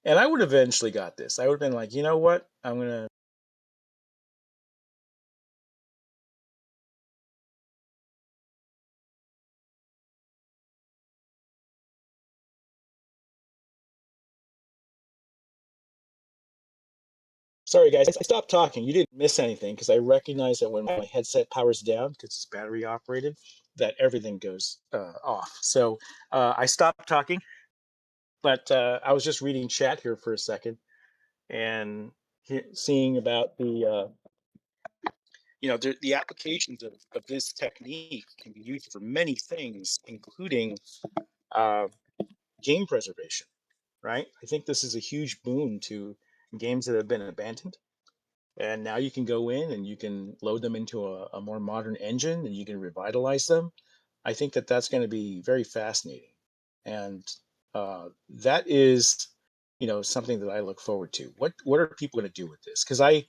And I would have eventually got this. I would have been like, you know what? I'm gonna. Sorry, guys, I stopped talking. You didn't miss anything because I recognize that when my headset powers down, because it's battery operated, that everything goes off. So I stopped talking, but I was just reading chat here for a second and seeing about the applications of this technique can be used for many things, including uh, game preservation, right? I think this is a huge boon to games that have been abandoned. And now you can go in and you can load them into a more modern engine and you can revitalize them. I think that that's going to be very fascinating. And that is, something that I look forward to. What are people going to do with this? Because I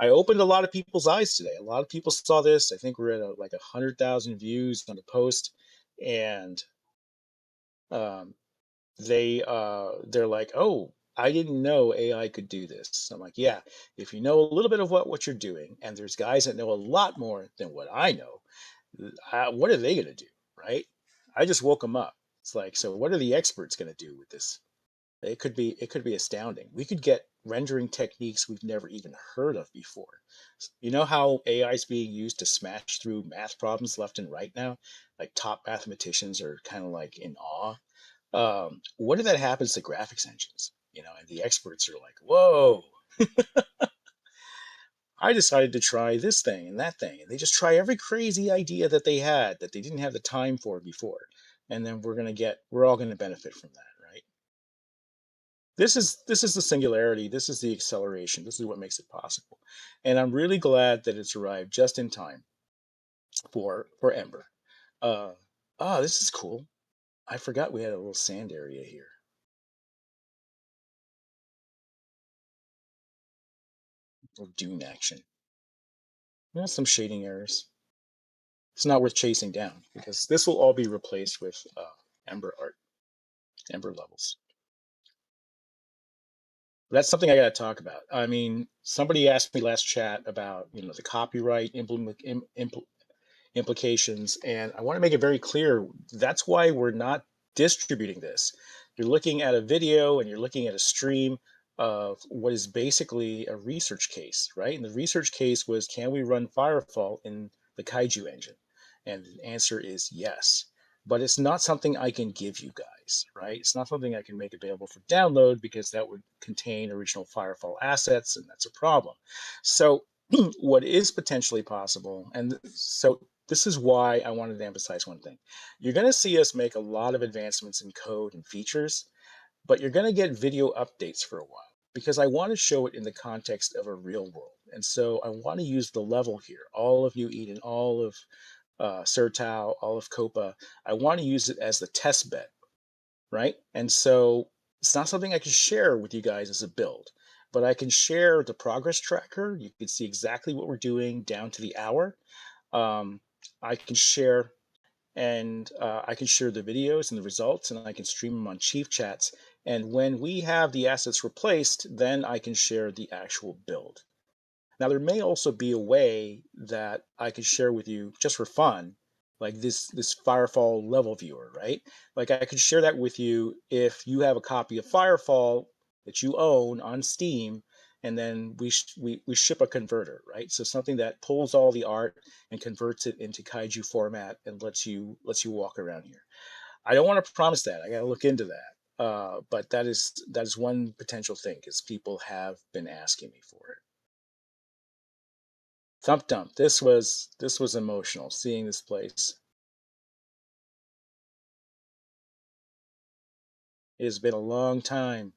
opened a lot of people's eyes today. A lot of people saw this. I think we're at like 100,000 views on the post, and um, they're like, oh. I didn't know AI could do this. I'm like, yeah, if you know a little bit of what you're doing, and there's guys that know a lot more than what I know, what are they going to do? Right? I just woke them up. It's like, so what are the experts going to do with this? It could be astounding. We could get rendering techniques we've never even heard of before. You know how AI is being used to smash through math problems left and right now? Like top mathematicians are kind of like in awe. What if that happens to graphics engines? And the experts are like, "Whoa, I decided to try this thing and that thing," and they just try every crazy idea that they had that they didn't have the time for before, and then we're all gonna benefit from that, right? This is the singularity. This is the acceleration. This is what makes it possible, and I'm really glad that it's arrived just in time for Ember. Uh, this is cool. I forgot we had a little sand area here. Little dune action. Some shading errors. It's not worth chasing down because this will all be replaced with Ember art, Ember levels. That's something I got to talk about. I mean, somebody asked me last chat about the copyright implications. And I want to make it very clear that's why we're not distributing this. You're looking at a video and you're looking at a stream of what is basically a research case, right? And the research case was, can we run Firefall in the Kaiju engine? And the answer is yes. But it's not something I can give you guys, right? It's not something I can make available for download because that would contain original Firefall assets, and that's a problem. So, what is potentially possible, and so this is why I wanted to emphasize one thing. You're going to see us make a lot of advancements in code and features, but you're going to get video updates for a while because I want to show it in the context of a real world. And so I want to use the level here. All of you, Eden, all of Sertao, all of Copa, I want to use it as the test bed, right? And so it's not something I can share with you guys as a build, but I can share the progress tracker. You can see exactly what we're doing down to the hour. um, I can share I can share the videos and the results, and I can stream them on Chief Chats. And when we have the assets replaced, then I can share the actual build. Now, there may also be a way that I could share with you just for fun, like this Firefall level viewer, right? Like I could share that with you if you have a copy of Firefall that you own on Steam, and then we ship a converter, right? So something that pulls all the art and converts it into kaiju format and lets you walk around here. I don't want to promise that. I got to look into that. But that is one potential thing because people have been asking me for it. Thump Dump. This was emotional seeing this place. It has been a long time,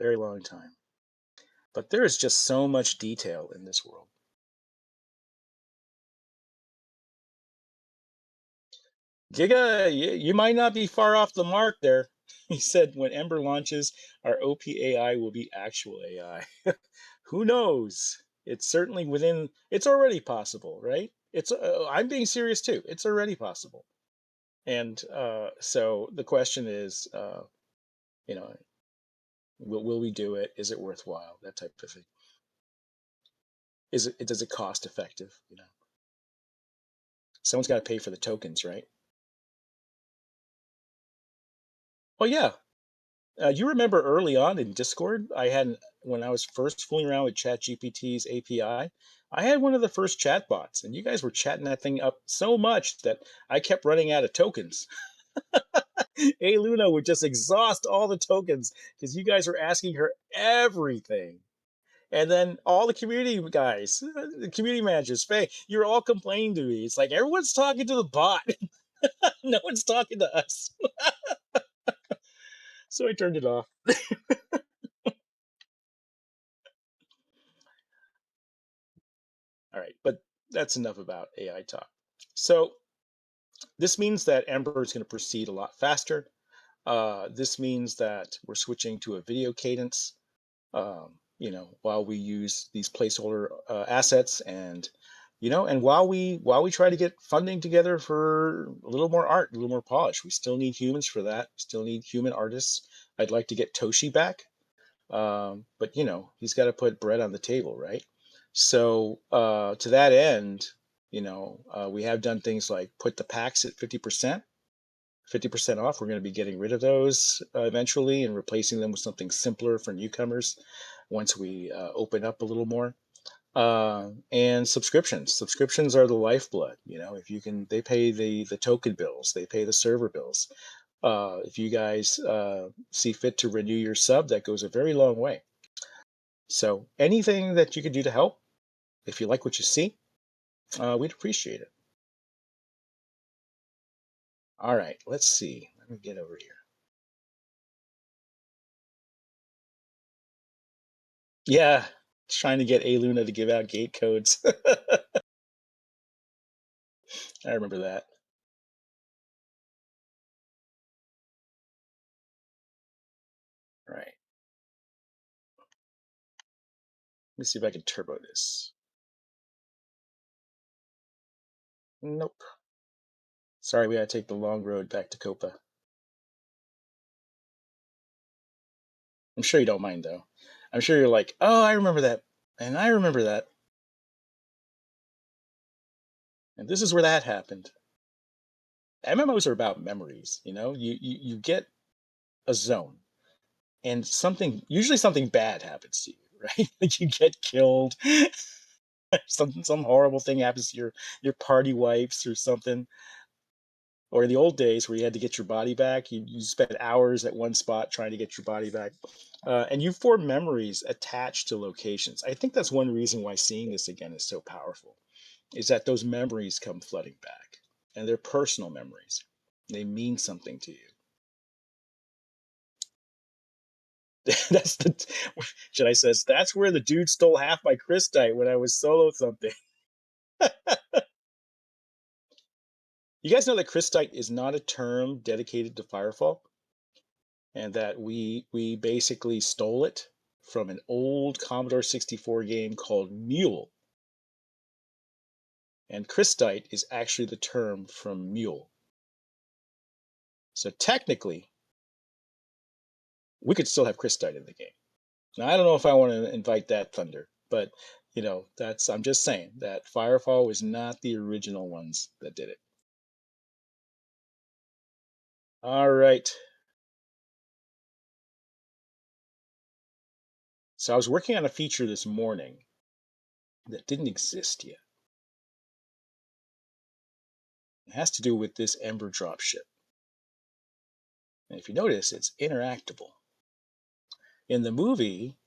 very long time. But there is just so much detail in this world. Giga, you might not be far off the mark there. He said when Ember launches, our OPAI will be actual AI. Who knows? It's certainly within. It's already possible, right? I'm being serious too. It's already possible. And so the question is, you know, will we do it? Is it worthwhile? That type of thing. Does it cost effective? Someone's got to pay for the tokens, right? Oh yeah. You remember early on in Discord, when I was first fooling around with ChatGPT's API, I had one of the first chat bots, and you guys were chatting that thing up so much that I kept running out of tokens. A Luna would just exhaust all the tokens because you guys were asking her everything. And then all the community guys, the community managers, Faye, you're all complaining to me. It's like everyone's talking to the bot. No one's talking to us. So I turned it off. All right, but that's enough about AI talk. So this means that Ember is going to proceed a lot faster. This means that we're switching to a video cadence. while we use these placeholder assets, and and while we try to get funding together for a little more art, a little more polish. We still need humans for that. We still need human artists. I'd like to get Toshi back, but he's got to put bread on the table, right? So to that end, we have done things like put the packs at 50% off. We're going to be getting rid of those eventually and replacing them with something simpler for newcomers once we open up a little more. And subscriptions are the lifeblood. If you can, they pay the token bills, they pay the server bills. If you guys see fit to renew your sub, that goes a very long way. So anything that you could do to help, if you like what you see, we'd appreciate it. All right, let's see. Let me get over here. Yeah, trying to get A Luna to give out gate codes. I remember that. Right. Let me see if I can turbo this. Nope. Sorry, we gotta take the long road back to Copa. I'm sure you don't mind though. I'm sure you're like, oh, I remember that, and I remember that, and this is where that happened. MMOs are about memories. You get a zone, and usually something bad happens to you, right? Like you get killed, some horrible thing happens to your party wipes or something. Or in the old days where you had to get your body back, you spent hours at one spot trying to get your body back. And you form memories attached to locations. I think that's one reason why seeing this again is so powerful, is that those memories come flooding back, and they're personal memories. They mean something to you. That's the Jedi says that's where the dude stole half my crystite when I was solo something. You guys know that crystite is not a term dedicated to Firefall, and that we basically stole it from an old Commodore 64 game called Mule. And crystite is actually the term from Mule. So technically, we could still have crystite in the game. Now I don't know if I want to invite that thunder, but that's I'm just saying that Firefall was not the original ones that did it. All right. So I was working on a feature this morning that didn't exist yet. It has to do with this Ember dropship. And if you notice, it's interactable. In the movie,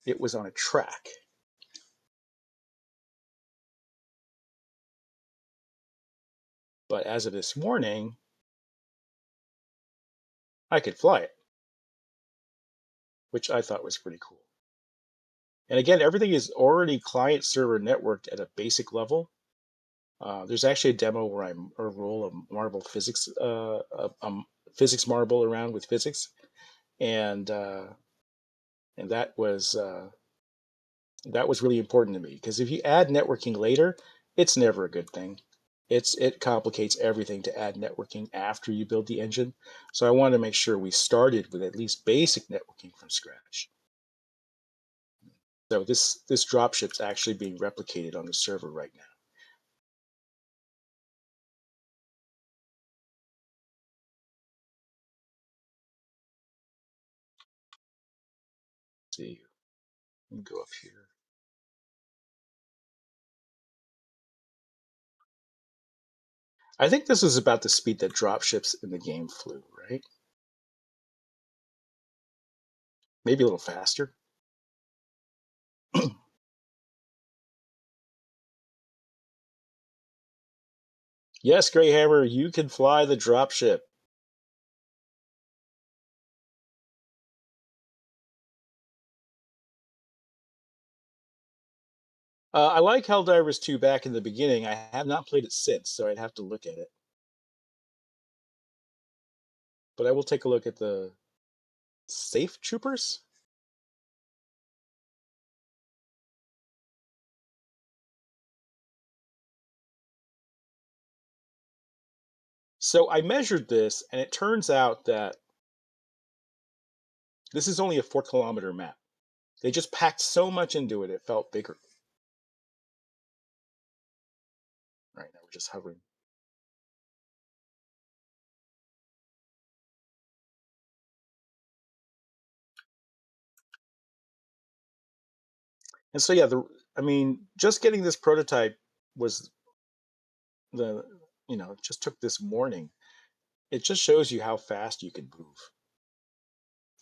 it was on a track. But as of this morning, I could fly it, which I thought was pretty cool. And again, everything is already client server networked at a basic level. There's actually a demo where I roll a marble physics, physics marble around with physics, and that was really important to me, because if you add networking later, it's never a good thing. It complicates everything to add networking after you build the engine. So I wanted to make sure we started with at least basic networking from scratch. So this dropship's actually being replicated on the server right now. Let's see, let me go up here. I think this is about the speed that dropships in the game flew, right? Maybe a little faster. Yes, Greyhammer, you can fly the dropship. I like Helldivers 2 back in the beginning. I have not played it since, so I'd have to look at it. But I will take a look at the Safe Troopers. So I measured this, and it turns out that this is only a 4 kilometer map. They just packed so much into it, it felt bigger. Right now, we're just hovering. And so, yeah, I mean, just getting this prototype was the, it just took this morning. It just shows you how fast you can move.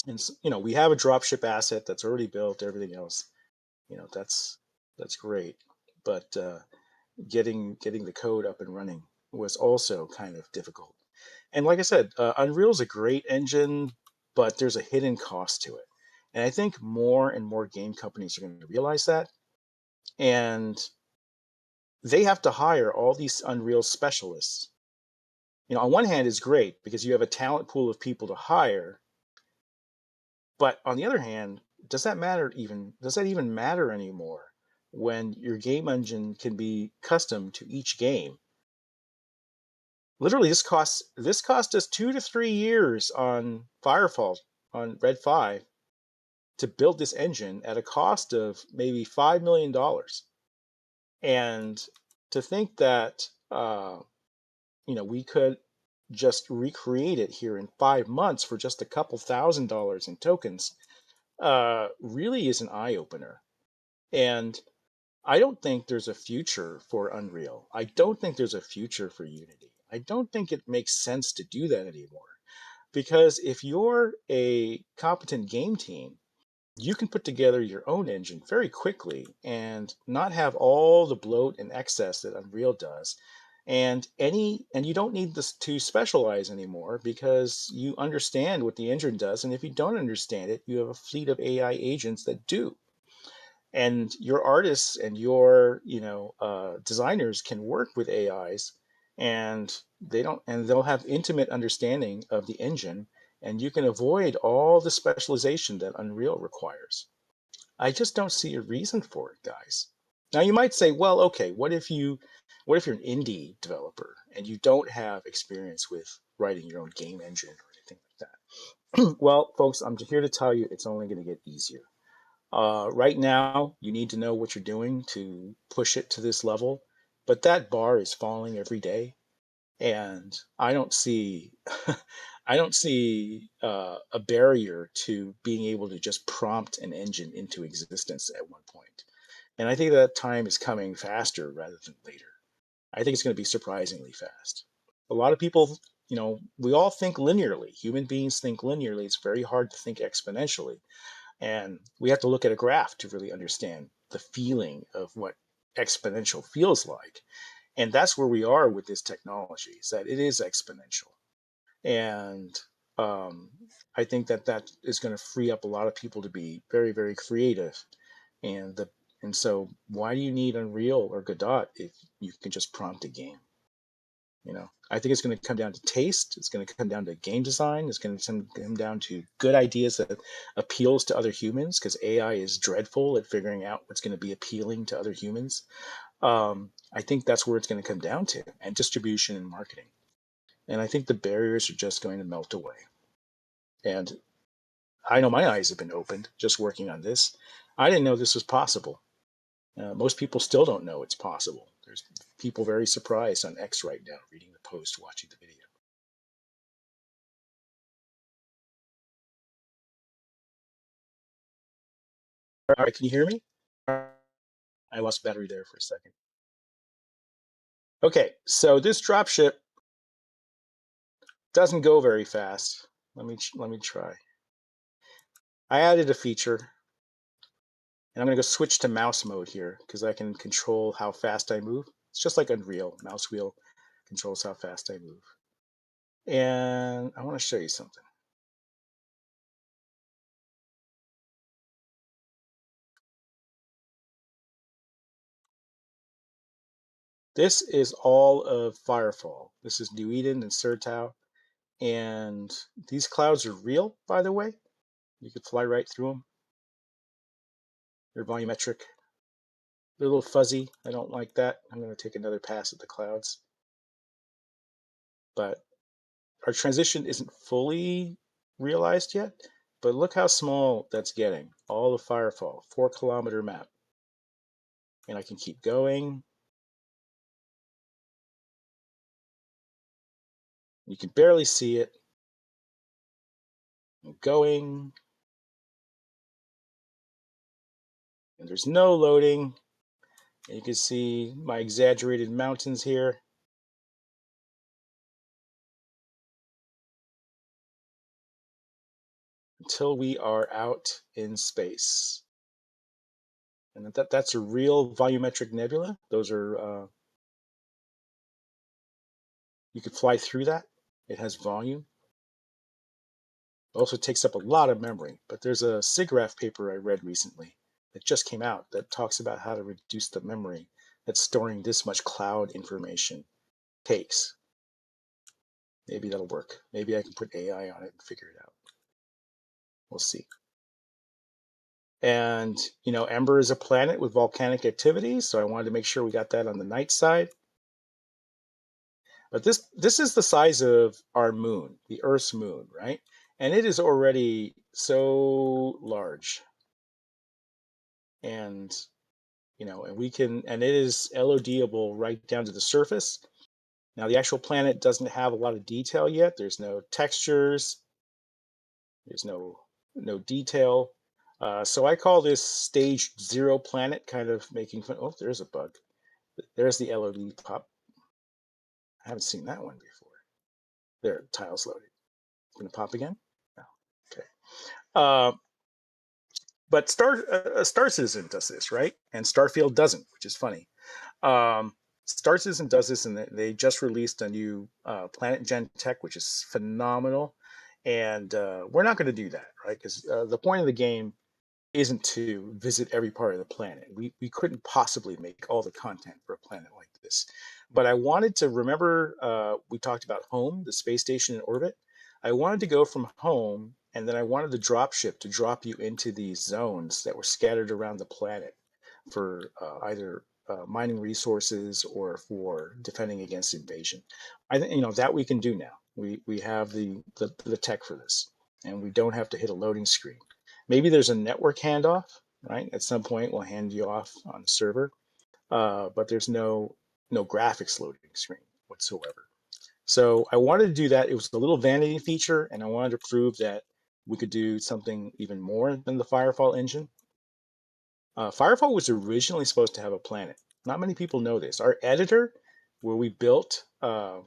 And, we have a dropship asset that's already built, everything else, that's great. But getting the code up and running was also kind of difficult. And like I said, Unreal's a great engine, but there's a hidden cost to it. And I think more and more game companies are going to realize that. And they have to hire all these Unreal specialists. On one hand, it's great because you have a talent pool of people to hire. But on the other hand, does that even matter anymore when your game engine can be custom to each game? Literally, this cost us 2 to 3 years on Firefall on Red 5 to build this engine at a cost of maybe $5 million. And to think that we could just recreate it here in 5 months for just a couple $1,000s in tokens really is an eye opener. And I don't think there's a future for Unreal. I don't think there's a future for Unity. I don't think it makes sense to do that anymore. Because if you're a competent game team, you can put together your own engine very quickly and not have all the bloat and excess that Unreal does. And you don't need this to specialize anymore because you understand what the engine does. And if you don't understand it, you have a fleet of AI agents that do. And your artists and your designers can work with AIs, and they'll have intimate understanding of the engine, and you can avoid all the specialization that Unreal requires. I just don't see a reason for it, guys. Now you might say, well, okay, what if you're an indie developer and you don't have experience with writing your own game engine or anything like that? Well, folks, I'm here to tell you it's only going to get easier. Right now, you need to know what you're doing to push it to this level, but that bar is falling every day, and I don't see, I don't see a barrier to being able to just prompt an engine into existence at one point. And I think that time is coming faster rather than later. I think it's going to be surprisingly fast. A lot of people, we all think linearly. Human beings think linearly. It's very hard to think exponentially. And we have to look at a graph to really understand the feeling of what exponential feels like. And that's where we are with this technology, is that it is exponential. And um, I think that is going to free up a lot of people to be very, very creative. And so why do you need Unreal or Godot if you can just prompt a game? I think it's going to come down to taste. It's going to come down to game design. It's going to come down to good ideas that appeals to other humans, because AI is dreadful at figuring out what's going to be appealing to other humans. I think that's where it's going to come down to, and distribution and marketing. And I think the barriers are just going to melt away. And I know my eyes have been opened just working on this. I didn't know this was possible. Most people still don't know it's possible. There's people very surprised on X right now reading the post, watching the video. All right, can you hear me? I lost battery there for a second. Okay, so this dropship doesn't go very fast. Let me try. I added a feature, and I'm going to go switch to mouse mode here because I can control how fast I move. It's just like Unreal. Mouse wheel controls how fast I move. And I want to show you something. This is all of Firefall. This is New Eden and Surtau. And these clouds are real, by the way. You could fly right through them. They're volumetric. They're a little fuzzy. I don't like that. I'm going to take another pass at the clouds. But our transition isn't fully realized yet, but look how small that's getting. All the firefall, 4 kilometer map. And I can keep going. You can barely see it. I'm going. And there's no loading. And you can see my exaggerated mountains here. Until we are out in space. And that's a real volumetric nebula. Those are, you could fly through that. It has volume. It also takes up a lot of memory. But there's a SIGGRAPH paper I read recently that just came out that talks about how to reduce the memory that storing this much cloud information takes. Maybe that'll work. Maybe I can put AI on it and figure it out. We'll see. And, Ember is a planet with volcanic activity, so I wanted to make sure we got that on the night side. But this is the size of our moon, the Earth's moon, right? And it is already so large. And, and it is LODable right down to the surface. Now, the actual planet doesn't have a lot of detail yet. There's no textures. There's no detail. So I call this stage 0 planet, kind of making fun. Oh, there's a bug. There's the LOD pop. I haven't seen that one before. There, tiles loaded. Gonna pop again? No. Okay. Uh, but Star Citizen does this, right? And Starfield doesn't, which is funny. Star Citizen does this, and they just released a new Planet Gen tech, which is phenomenal. And we're not going to do that, right? Because the point of the game isn't to visit every part of the planet. We couldn't possibly make all the content for a planet like this. But I wanted to remember we talked about home, the space station in orbit. I wanted to go from home, and then I wanted the drop ship to drop you into these zones that were scattered around the planet for either mining resources or for defending against invasion. I think that we can do now. We have the tech for this, and we don't have to hit a loading screen. Maybe there's a network handoff, right? At some point, we'll hand you off on the server, but there's no graphics loading screen whatsoever. So I wanted to do that. It was a little vanity feature, and I wanted to prove that we could do something even more than the Firefall engine. Firefall was originally supposed to have a planet. Not many people know this. Our editor, where we built, New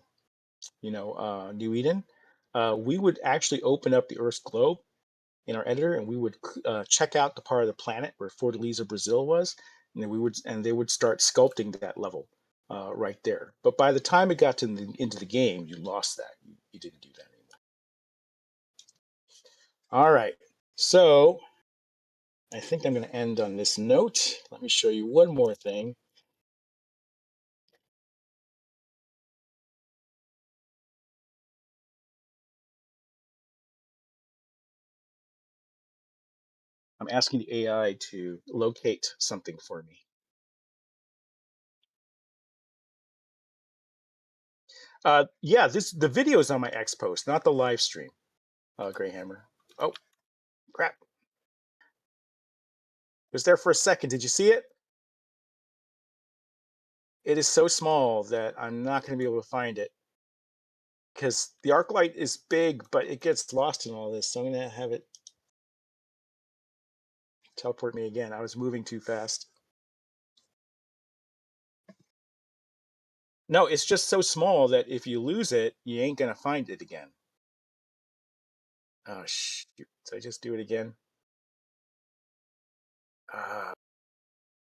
Eden, we would actually open up the Earth's globe in our editor, and we would check out the part of the planet where Fortaleza, Brazil was, and then they would start sculpting that level right there. But by the time it got into the game, you lost that. You didn't do that anymore. All right, so I think I'm going to end on this note. Let me show you one more thing. I'm asking the AI to locate something for me. Yeah, the video is on my X post, not the live stream. Greyhammer. Oh, crap! It was there for a second. Did you see it? It is so small that I'm not going to be able to find it because the arc light is big, but it gets lost in all this. So I'm going to have it teleport me again. I was moving too fast. No, it's just so small that if you lose it, you ain't going to find it again. Oh, shoot. Did I just do it again?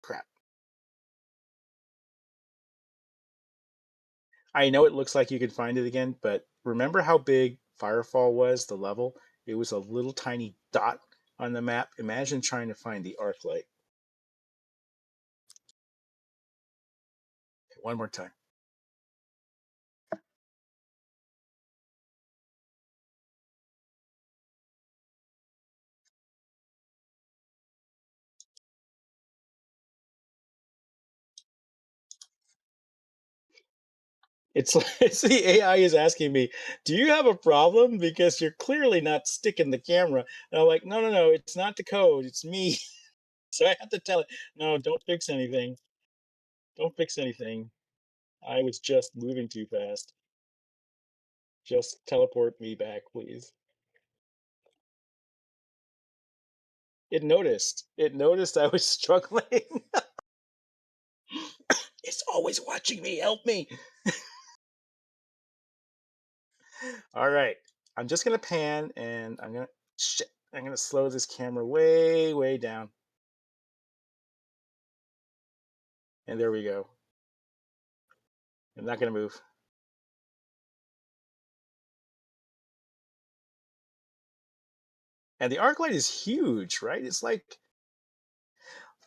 Crap. I know it looks like you could find it again, but remember how big Firefall was, the level? It was a little tiny dot on the map. Imagine trying to find the arc light. One more time. It's like it's the AI is asking me, "Do you have a problem? Because you're clearly not sticking the camera." And I'm like, "No, no, no, it's not the code, it's me." So I have to tell it, "No, don't fix anything. Don't fix anything. I was just moving too fast. Just teleport me back, please." It noticed. It noticed I was struggling. It's always watching me. Help me. All right. I'm just gonna pan and shit. I'm gonna slow this camera way, way down. And there we go. I'm not gonna move. And the arc light is huge, right? It's like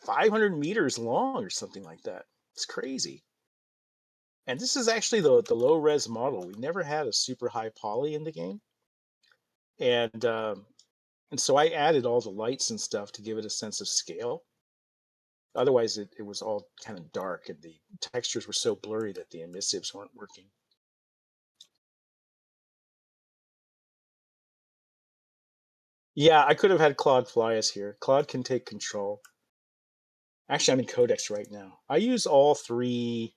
500 meters long or something like that. It's crazy. And this is actually the low res model. We never had a super high poly in the game, and so I added all the lights and stuff to give it a sense of scale. Otherwise, it was all kind of dark, and the textures were so blurry that the emissives weren't working. Yeah, I could have had Claude fly us here. Claude can take control. Actually, I'm in Codex right now. I use all three: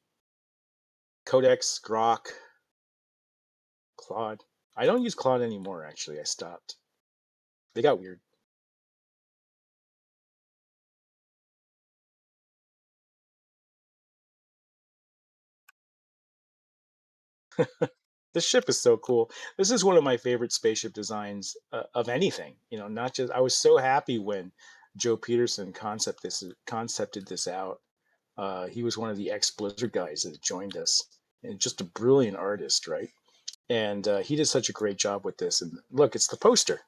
Codex, Grok, Claude. I don't use Claude anymore, actually. I stopped. They got weird. This ship is so cool. This is one of my favorite spaceship designs of anything. Not just. I was so happy when Joe Peterson concepted this out. He was one of the ex Blizzard guys that joined us, and just a brilliant artist, right? And he did such a great job with this. And look, it's the poster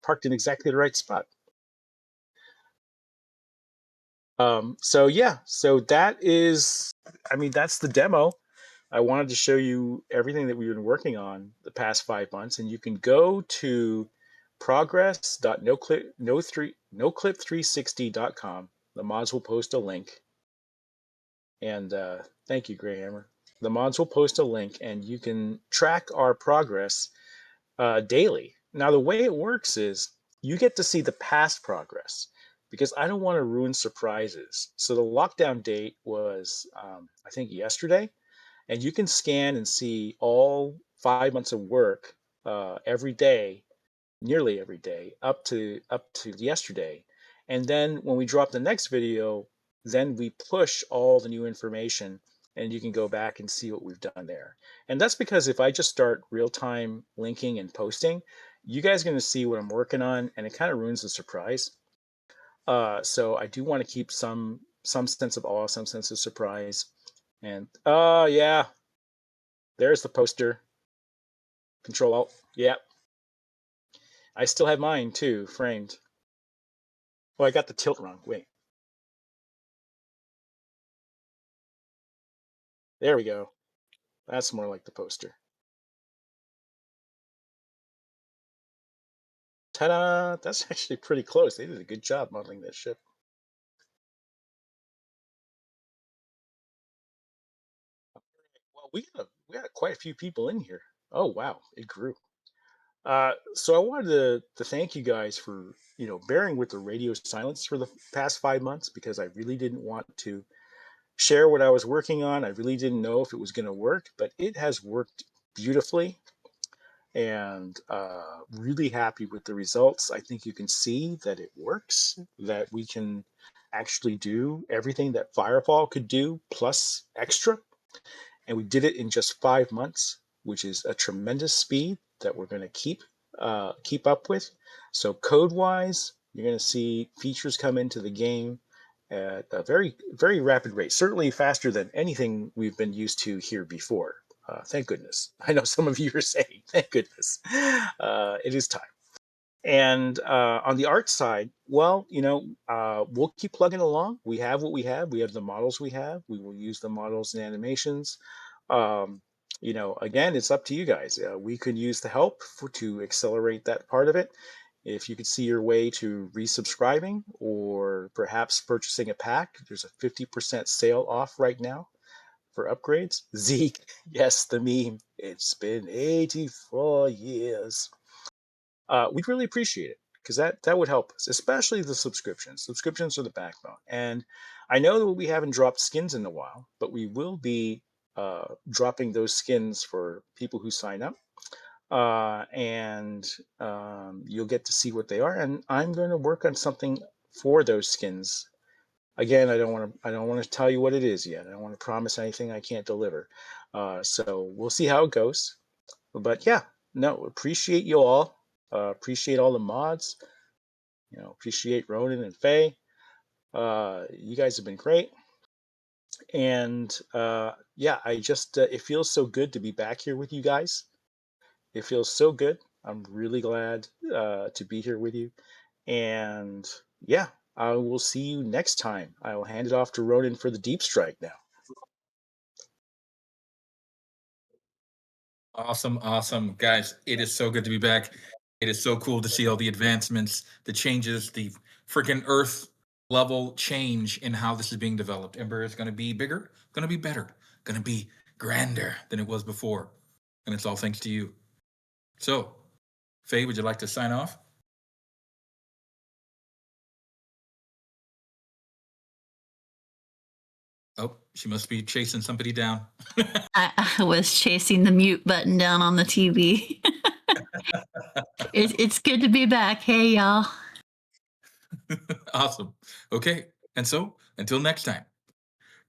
parked in exactly the right spot. So yeah, so that is, I mean, that's the demo. I wanted to show you everything that we've been working on the past 5 months, and you can go to progress.noclip360.com. The mods will post a link, and thank you, Greyhammer. The mods will post a link, and you can track our progress daily. Now, the way it works is you get to see the past progress because I don't want to ruin surprises. So the lockdown date was, I think, yesterday, and you can scan and see all 5 months of work every day, nearly every day, up to yesterday. And then when we drop the next video, then we push all the new information, and you can go back and see what we've done there. And that's because if I just start real time linking and posting, you guys are going to see what I'm working on, and it kind of ruins the surprise. So I do want to keep some sense of awe, some sense of surprise. And yeah, there's the poster. Control Alt. Yeah, I still have mine too, framed. Oh, I got the tilt wrong. Wait, there we go. That's more like the poster. Ta-da! That's actually pretty close. They did a good job modeling that ship. Well, we got quite a few people in here. Oh wow, it grew. So I wanted to thank you guys for bearing with the radio silence for the past 5 months because I really didn't want to share what I was working on. I really didn't know if it was going to work, but it has worked beautifully, and really happy with the results. I think you can see that it works, that we can actually do everything that Firefall could do plus extra, and we did it in just 5 months, which is a tremendous speed that we're going to keep up with. So code wise, you're going to see features come into the game at a very very rapid rate, certainly faster than anything we've been used to here before. Thank goodness. I know some of you are saying, thank goodness. It is time. And on the art side, well, we'll keep plugging along. We have what we have. We have the models we have. We will use the models and animations. Um, again, it's up to you guys. We could use the help to accelerate that part of it. If you could see your way to resubscribing or perhaps purchasing a pack, there's a 50% sale off right now for upgrades. Zeke, yes, the meme. It's been 84 years. We'd really appreciate it because that would help us, especially the subscriptions. Subscriptions are the backbone. And I know that we haven't dropped skins in a while, but we will be dropping those skins for people who sign up. And you'll get to see what they are. And I'm going to work on something for those skins. Again, I don't want to tell you what it is yet. I don't want to promise anything I can't deliver. So we'll see how it goes. But yeah, no, appreciate you all. Appreciate all the mods. Appreciate Ronan and Faye. You guys have been great. And yeah, I just it feels so good to be back here with you guys. It feels so good. I'm really glad to be here with you. And yeah, I will see you next time. I will hand it off to Ronan for the deep strike now. Awesome, awesome. Guys, it is so good to be back. It is so cool to see all the advancements, the changes, the freaking Earth level change in how this is being developed. Ember is going to be bigger, going to be better, going to be grander than it was before. And it's all thanks to you. So, Faye, would you like to sign off? Oh, she must be chasing somebody down. I was chasing the mute button down on the TV. It's good to be back. Hey, y'all. Awesome. Okay. And so, until next time,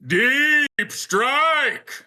deep strike.